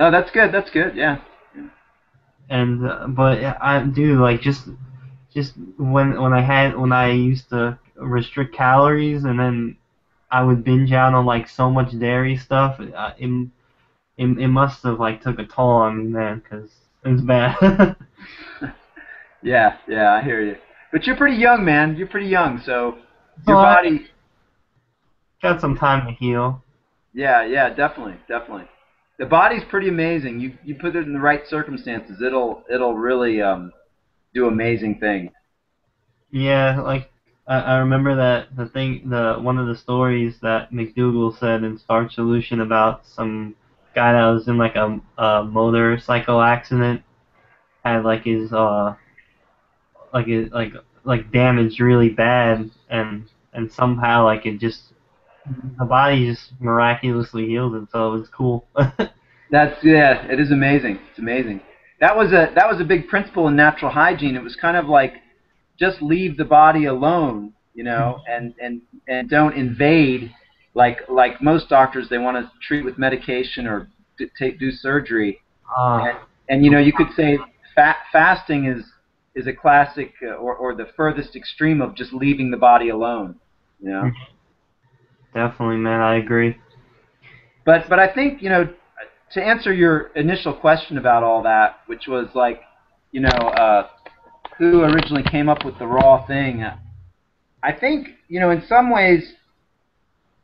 Oh, that's good. That's good. Yeah. but I do like just. just when I used to restrict calories and then I would binge out on like so much dairy stuff. It must have like took a toll on me, man, because it was bad. Yeah, yeah, I hear you. But you're pretty young, man. You're pretty young, so So your I body. got some time to heal. Yeah, yeah, definitely, definitely. The body's pretty amazing. You put it in the right circumstances, it'll really do amazing things. Yeah, like I remember that the one of the stories that McDougal said in Starch Solution about some guy that was in like a motorcycle accident had like damaged really bad and somehow like it just the body just miraculously healed it, so it was cool. That's yeah, it is amazing. It's amazing. That was a big principle in natural hygiene. It was kind of like just leave the body alone, and don't invade like most doctors they want to treat with medication or do surgery. uh, And you could say fasting is a classic or the furthest extreme of just leaving the body alone, you know. Definitely, man, I agree. But I think to answer your initial question about all that, which was like, who originally came up with the raw thing. I think in some ways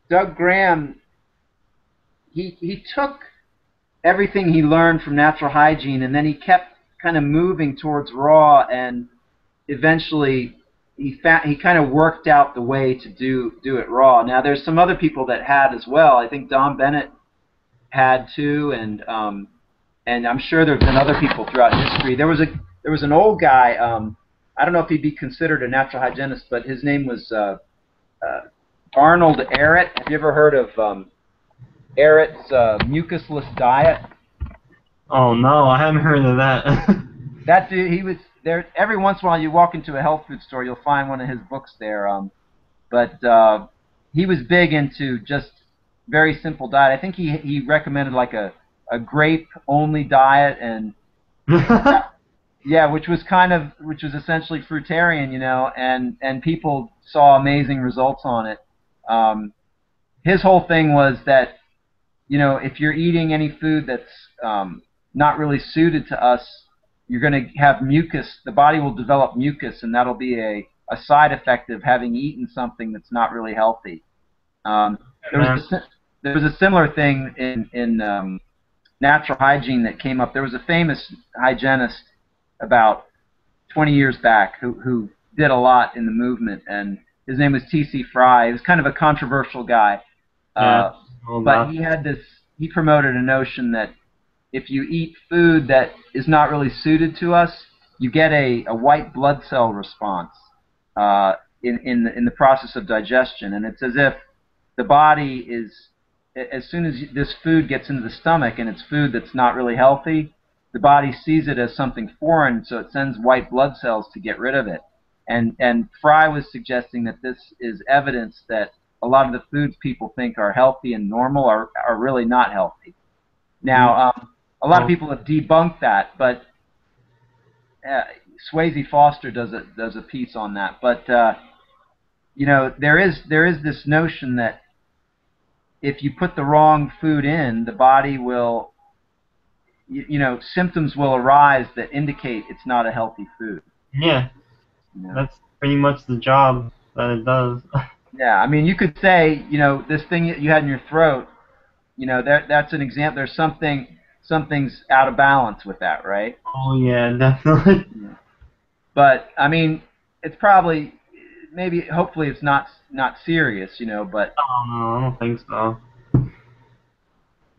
Doug Graham he took everything he learned from natural hygiene and then he kept kind of moving towards raw and eventually he kind of worked out the way to do it raw. Now there's some other people that had as well. I think Don Bennett had too, and I'm sure there have been other people throughout history. There was an old guy. I don't know if he'd be considered a natural hygienist, but his name was uh, Arnold Ehret. Have you ever heard of Ehret's mucusless diet? Oh no, I haven't heard of that. That dude, he was there. Every once in a while, you walk into a health food store, you'll find one of his books there. But he was big into just very simple diet. I think he recommended like a grape only diet and yeah, which was essentially fruitarian, and people saw amazing results on it. Um, his whole thing was that if you're eating any food that's not really suited to us, you're going to have mucus. The body will develop mucus, and that'll be a side effect of having eaten something that's not really healthy. Um, there was Man. there was a similar thing in natural hygiene that came up. There was a famous hygienist about 20 years back who did a lot in the movement, and his name was T.C. Fry. He was kind of a controversial guy, Yeah, uh, all but about. he promoted a notion that if you eat food that is not really suited to us, you get a white blood cell response uh, in the process of digestion, and it's as if the body is as soon as this food gets into the stomach and it's food that's not really healthy, the body sees it as something foreign, so it sends white blood cells to get rid of it. And Fry was suggesting that this is evidence that a lot of the foods people think are healthy and normal are really not healthy. Mm, Now, a lot of oh, people have debunked that, but uh, Swayze Foster does a piece on that. But there is this notion that if you put the wrong food in, the body will, symptoms will arise that indicate it's not a healthy food. yeah, You know? that's pretty much the job that it does. Yeah, I mean, you could say, this thing you had in your throat, that's an example. There's something's out of balance with that, right? Oh yeah, definitely. Yeah. But I mean, it's probably maybe hopefully it's not serious, but Oh no, I don't think so.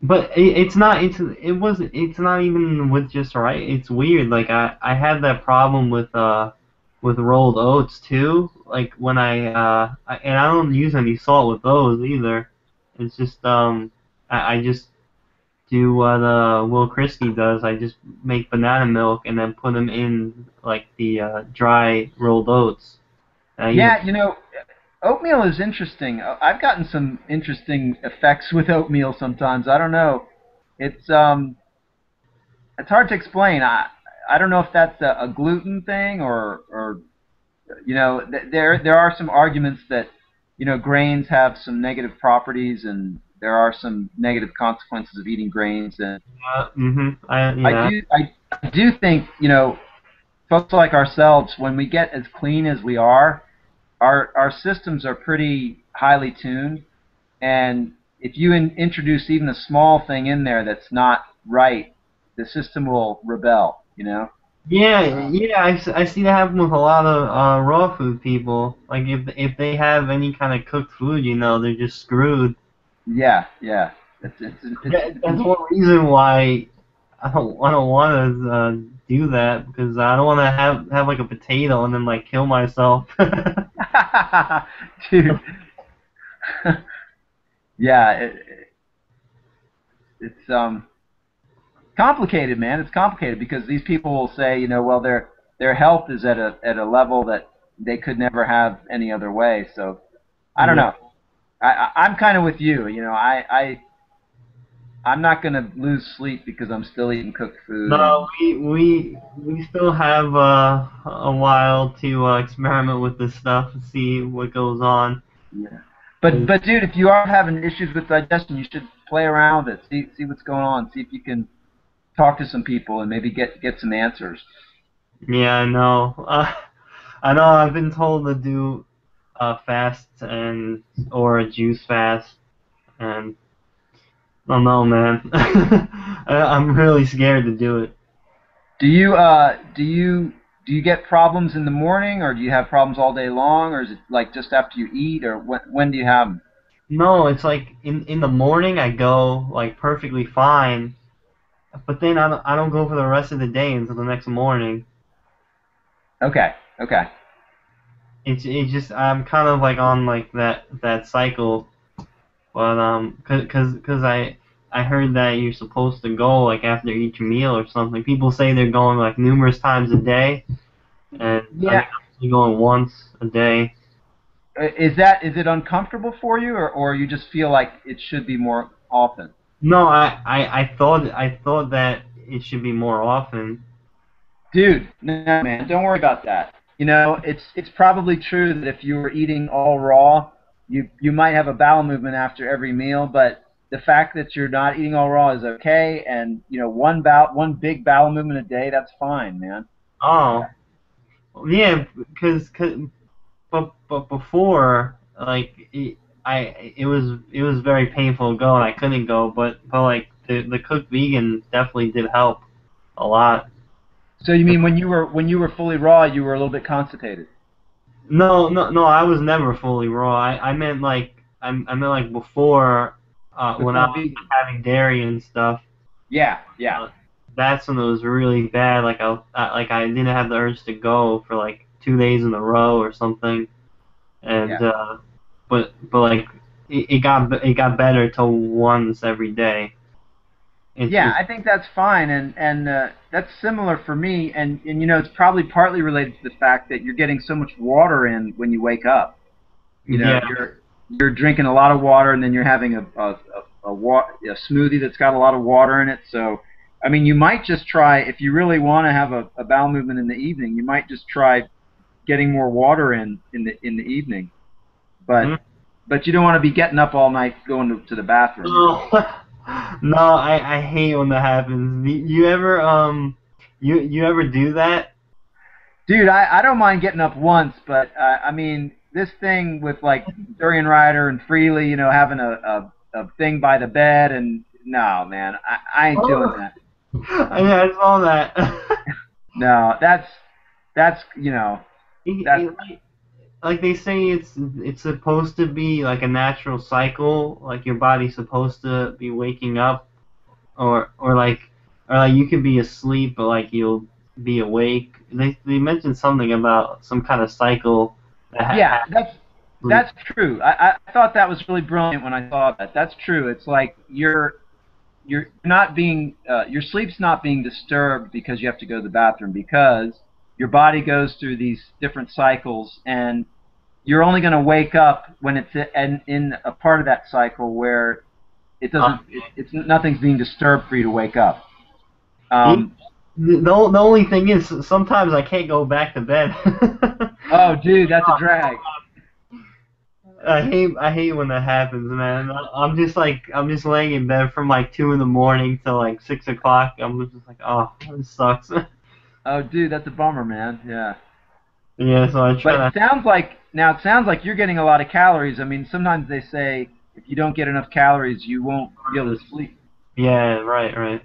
But it's not. It's not even with just right. It's weird. Like I had that problem with rolled oats too. Like when and I don't use any salt with those either. It's just I just do what Will Christie does. I just make banana milk and then put them in like the dry rolled oats. And I eat 'em. yeah, oatmeal is interesting. I've gotten some interesting effects with oatmeal sometimes. I don't know. It's it's hard to explain. I don't know if that's a gluten thing or There are some arguments that grains have some negative properties, and there are some negative consequences of eating grains. And I Yeah. do I do think folks like ourselves, when we get as clean as we are, our systems are pretty highly tuned, and if you introduce even a small thing in there that's not right, the system will rebel. Yeah, yeah, I see that happen with a lot of raw food people. Like if they have any kind of cooked food, they're just screwed. Yeah, yeah. That's one reason why I don't want to do that because I don't want to have like a potato and then like kill myself. Dude. Yeah, it's complicated, man. It's complicated because these people will say, well, their health is at a level that they could never have any other way. So I don't Yeah. know. I'm kind of with you. I'm not gonna lose sleep because I'm still eating cooked food No, and we still have a while to experiment with this stuff and see what goes on. yeah. But dude, if you are having issues with digestion, you should play around with it. See what's going on. See if you can talk to some people and maybe get some answers. Yeah, I know. I know. I've been told to do fast and or a juice fast, and I don't know, man. I'm really scared to do it. Do you get problems in the morning, or do you have problems all day long, or is it like just after you eat, or when do you have them? No, it's like in the morning I go like perfectly fine, but then I don't go for the rest of the day until the next morning. Okay, okay. It's just I'm kind of like on like that cycle. But cause I heard that you're supposed to go like after each meal or something. People say they're going like numerous times a day, and I think Yeah. I'm only going once a day. Is it uncomfortable for you, or you just feel like it should be more often? No, I thought that it should be more often. Dude, no, man, don't worry about that. It's probably true that if you were eating all raw, you might have a bowel movement after every meal, but the fact that you're not eating all raw is okay, and one big bowel movement a day, that's fine, man. Oh, yeah, cause but before like it was very painful to go and I couldn't go, but like the cooked vegan definitely did help a lot. So you mean when you were fully raw, you were a little bit constipated? No, no, no. I was never fully raw. I meant like I meant like before when I Before was vegan? having dairy and stuff. Yeah, yeah, Uh, that's when it was really bad. Like I didn't have the urge to go for like 2 days in a row or something. And yeah. but like it got better to once every day. Yeah, It's I think that's fine, and that's similar for me. And it's probably partly related to the fact that you're getting so much water in when you wake up. yeah. You're drinking a lot of water, and then you're having a smoothie that's got a lot of water in it. So, I mean, you might just try if you really want to have a bowel movement in the evening. You might just try getting more water in the evening. But Mm. but you don't want to be getting up all night going to the bathroom. No, no. I hate when that happens. You ever you ever do that? Dude, I don't mind getting up once, but I mean this thing with like Durian Rider and Freely, having a thing by the bed, and no, man, I ain't doing Oh, that. I saw that. No, that's that's Like they say it's supposed to be like a natural cycle, like your body's supposed to be waking up or like you could be asleep but like you'll be awake. They mentioned something about some kind of cycle that yeah, happens. that's true. I thought that was really brilliant when I saw that. That's true. It's like you're not being your sleep's not being disturbed because you have to go to the bathroom because your body goes through these different cycles, and you're only going to wake up when it's in a part of that cycle where it Uh, doesn't it's nothing's being disturbed for you to wake up. yeah, um, the only thing is sometimes I can't go back to bed. Oh, dude, that's a drag. I hate when that happens, man. I'm just laying in bed from like 2 in the morning till like 6 o'clock. I'm just like, oh, this sucks. Oh, dude, that's a bummer, man. Yeah. Yeah, so I But try to. it sounds like you're getting a lot of calories. I mean, sometimes they say if you don't get enough calories, you won't be able to sleep. Yeah, right, right.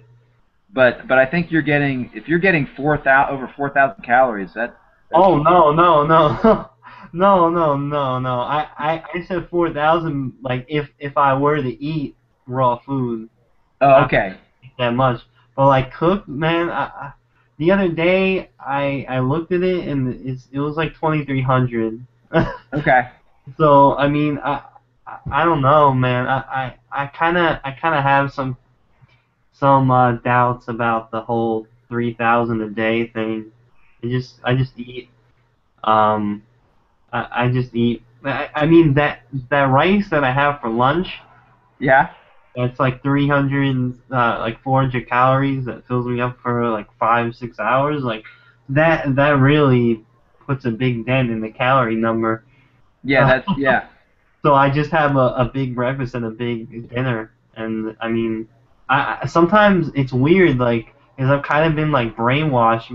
But I think if you're getting 4,000 over 4,000 calories, that's Oh no, no, no, no, no, no, no. I said 4,000. Like if I were to eat raw food, oh, I okay. don't eat that much. But like cooked, man. The other day I looked at it and it was like 2,300. Okay. So I mean I don't know, man. I kind of have some doubts about the whole 3,000 a day thing. I just eat. Um, I just eat. I mean that rice that I have for lunch. Yeah. That's like 300, like 400 calories. That fills me up for like 5 6 hours. Like that really puts a big dent in the calorie number. Yeah, Uh, that's yeah. so I just have a big breakfast and a big dinner. And I mean, sometimes it's weird, like, because I've kind of been like brainwashed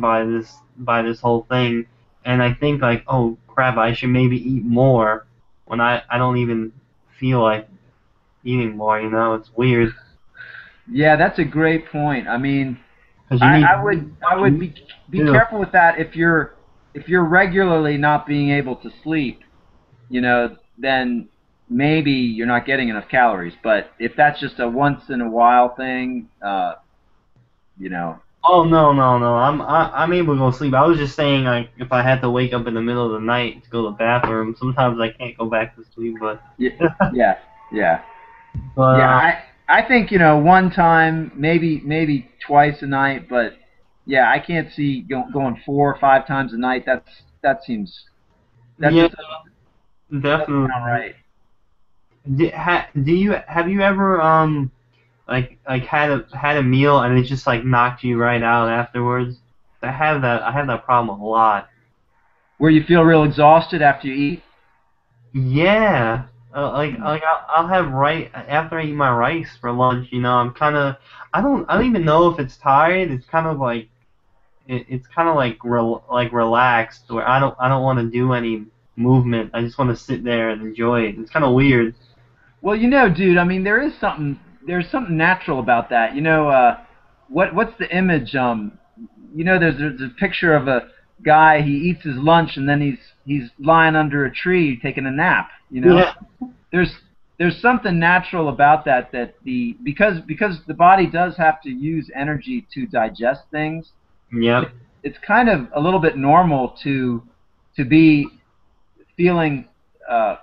by this whole thing, and I think like, oh crap, I should maybe eat more when I don't even feel like eating more. You know, it's weird Yeah, that's a great point. I mean, because you need I would you be too. careful with that if you're regularly not being able to sleep, then maybe you're not getting enough calories. But if that's just a once in a while thing, you know, Oh no no no! I'm able to go to sleep. I was just saying like if I had to wake up in the middle of the night to go to the bathroom, sometimes I can't go back to sleep. But yeah, yeah, yeah, but yeah. I think one time, maybe twice a night, but yeah, I can't see going 4 or 5 times a night. That yeah, just doesn't sound definitely. right. Do you have you ever like had a meal and it just like knocked you right out afterwards? I have that problem a lot. Where you feel real exhausted after you eat. Yeah, Hmm. I'll have right after I eat my rice for lunch. You know, I'm kind of I don't even know if it's tired. It's kind of like it's kind of like like relaxed where I don't want to do any movement. I just want to sit there and enjoy it. It's kind of weird. Well, dude, I mean, there's something natural about that. What's the image? There's a picture of a guy. He eats his lunch and then he's lying under a tree taking a nap. Yeah. There's there's something natural about that because the body does have to use energy to digest things. Yep. It's kind of a little bit normal to be feeling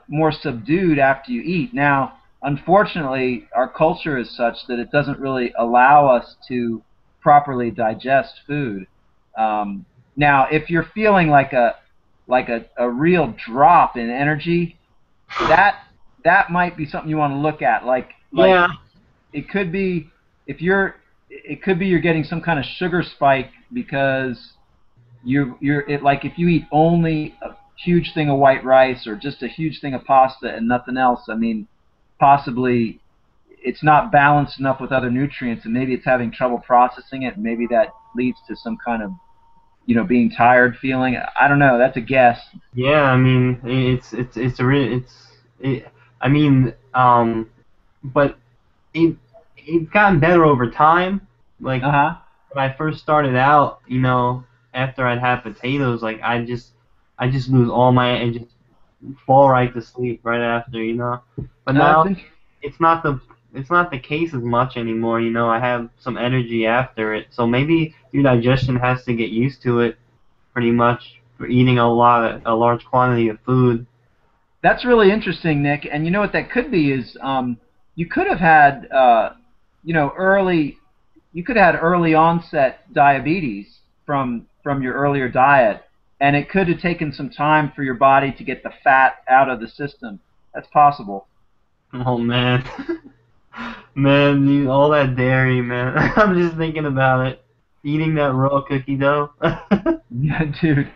more subdued after you eat. Now, unfortunately, our culture is such that it doesn't really allow us to properly digest food. Now, if you're feeling like a real drop in energy, that that might be something you want to look at. Like Yeah. it could be if you're it could be you're getting some kind of sugar spike because like if you eat only a huge thing of white rice or just a huge thing of pasta and nothing else. I mean, possibly it's not balanced enough with other nutrients, and maybe it's having trouble processing it. And maybe that leads to some kind of being tired feeling. I don't know. That's a guess. Yeah, I mean, it's a really I mean, but it's gotten better over time. Like Uh huh. when I first started out, you know, after I'd have potatoes, like I just lose all my and just fall right to sleep right after, you know. But It's now in- it's not the it's not the case as much anymore, you know. I have some energy after it, so maybe your digestion has to get used to it pretty much for eating a large quantity of food. That's really interesting, Nick. And you know what that could be is you could have had early you could have had early onset diabetes from your earlier diet, and it could have taken some time for your body to get the fat out of the system. That's possible. Oh man, man, all that dairy, man. I'm just thinking about it. eating that raw cookie dough. Yeah, dude,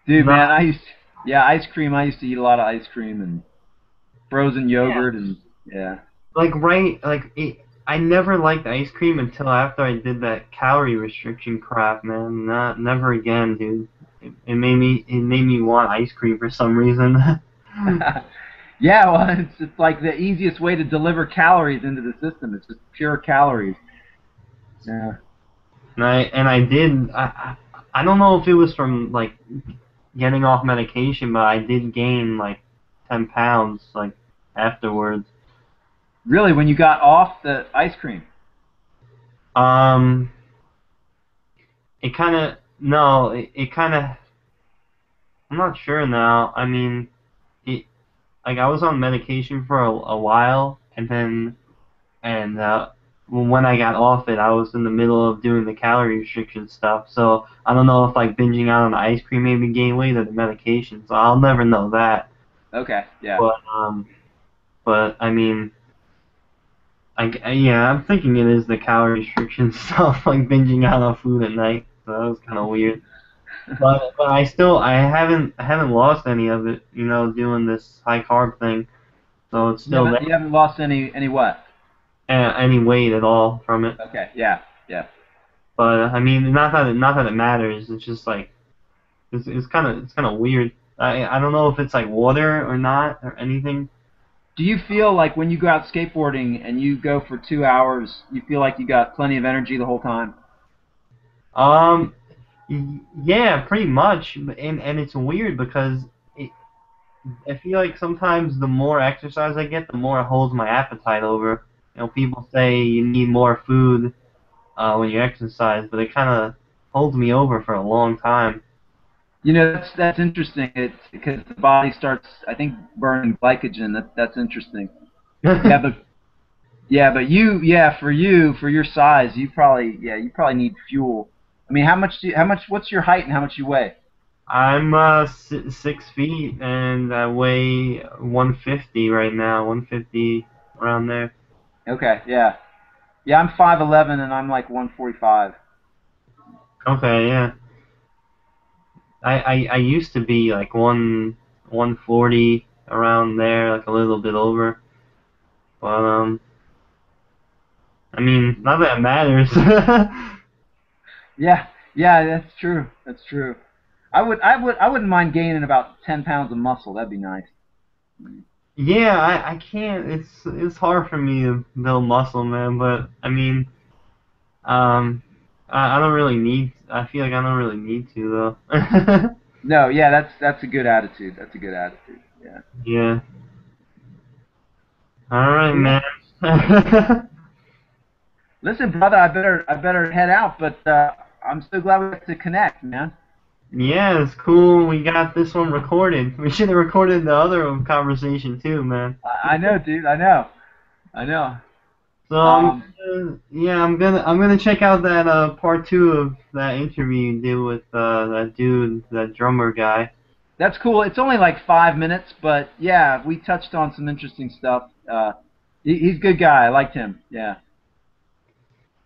No, man, yeah, ice cream. I used to eat a lot of ice cream and frozen yeah, yogurt and yeah. like right, I never liked ice cream until after I did that calorie restriction crap, man. Not never again, dude. It made me want ice cream for some reason. Yeah, well, it's like the easiest way to deliver calories into the system. It's just pure calories. Yeah. And I did. I don't know if it was from like getting off medication, but I did gain like 10 pounds like afterwards. Really, when you got off the ice cream. Um, it kind of no, it kind of. I'm not sure now. I mean, it like I was on medication for a while, and when I got off it, I was in the middle of doing the calorie restriction stuff. So I don't know if like binging out on the ice cream made me gain weight or the medication. So I'll never know that. Okay, yeah. But I mean, yeah, I'm thinking it is the calorie restriction stuff, like binging out on food at night. So that was kind of weird. But I haven't lost any of it, doing this high carb thing. So it's You still haven't there. you haven't lost any what? Any weight at all from it. Okay, yeah, yeah. But I mean, not that it matters. It's just like it's kind of weird. I don't know if it's like water or not or anything. Do you feel like when you go out skateboarding and you go for 2 hours, you feel like you got plenty of energy the whole time? Um, yeah, pretty much. And it's weird because I feel like sometimes the more exercise I get, the more it holds my appetite over. People say you need more food when you exercise, but it kind of holds me over for a long time. That's interesting. It's because the body starts, I think, burning glycogen. That's interesting. Yeah, but for your size, you probably need fuel. I mean, what's your height and how much you weigh? I'm 6 feet and I weigh 150 right now, 150 around there. Okay, yeah. Yeah, I'm 5'11" and I'm like 145. Okay, yeah. I used to be like 140 around there, like a little bit over. But I mean, not that it matters. Yeah, yeah, that's true. That's true. I wouldn't mind gaining about 10 pounds of muscle. That'd be nice. Yeah, I can't. It's hard for me to build muscle, man. But I mean, I don't really need. I feel like I don't really need to though. No, yeah, that's a good attitude. That's a good attitude. Yeah. Yeah. All right, Cool. man. Listen, brother, I better head out, but I'm so glad we got to connect, man. Yeah, it's cool. We got this one recorded. We should have recorded the other conversation too, man. I know, dude. I know. I know. So Um, yeah, I'm gonna check out that part two of that interview you did with that dude, that drummer guy. that's cool. It's only like 5 minutes, but yeah, we touched on some interesting stuff. He's a good guy. I liked him. Yeah.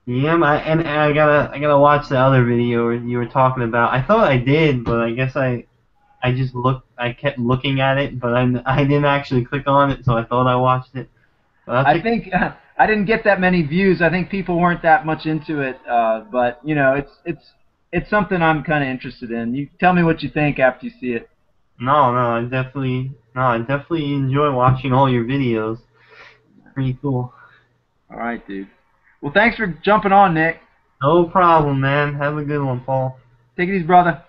Yeah, and I gotta watch the other video you were talking about. I thought I did, but I guess I just looked. I kept looking at it, but I didn't actually click on it, so I thought I watched it. But I'll I check. think I didn't get that many views. I think people weren't that much into it, but it's something I'm kind of interested in. You tell me what you think after you see it. No, I definitely enjoy watching all your videos. Pretty cool. All right, dude. Well, thanks for jumping on, Nick. No problem, man. Have a good one, Paul. Take it easy, brother.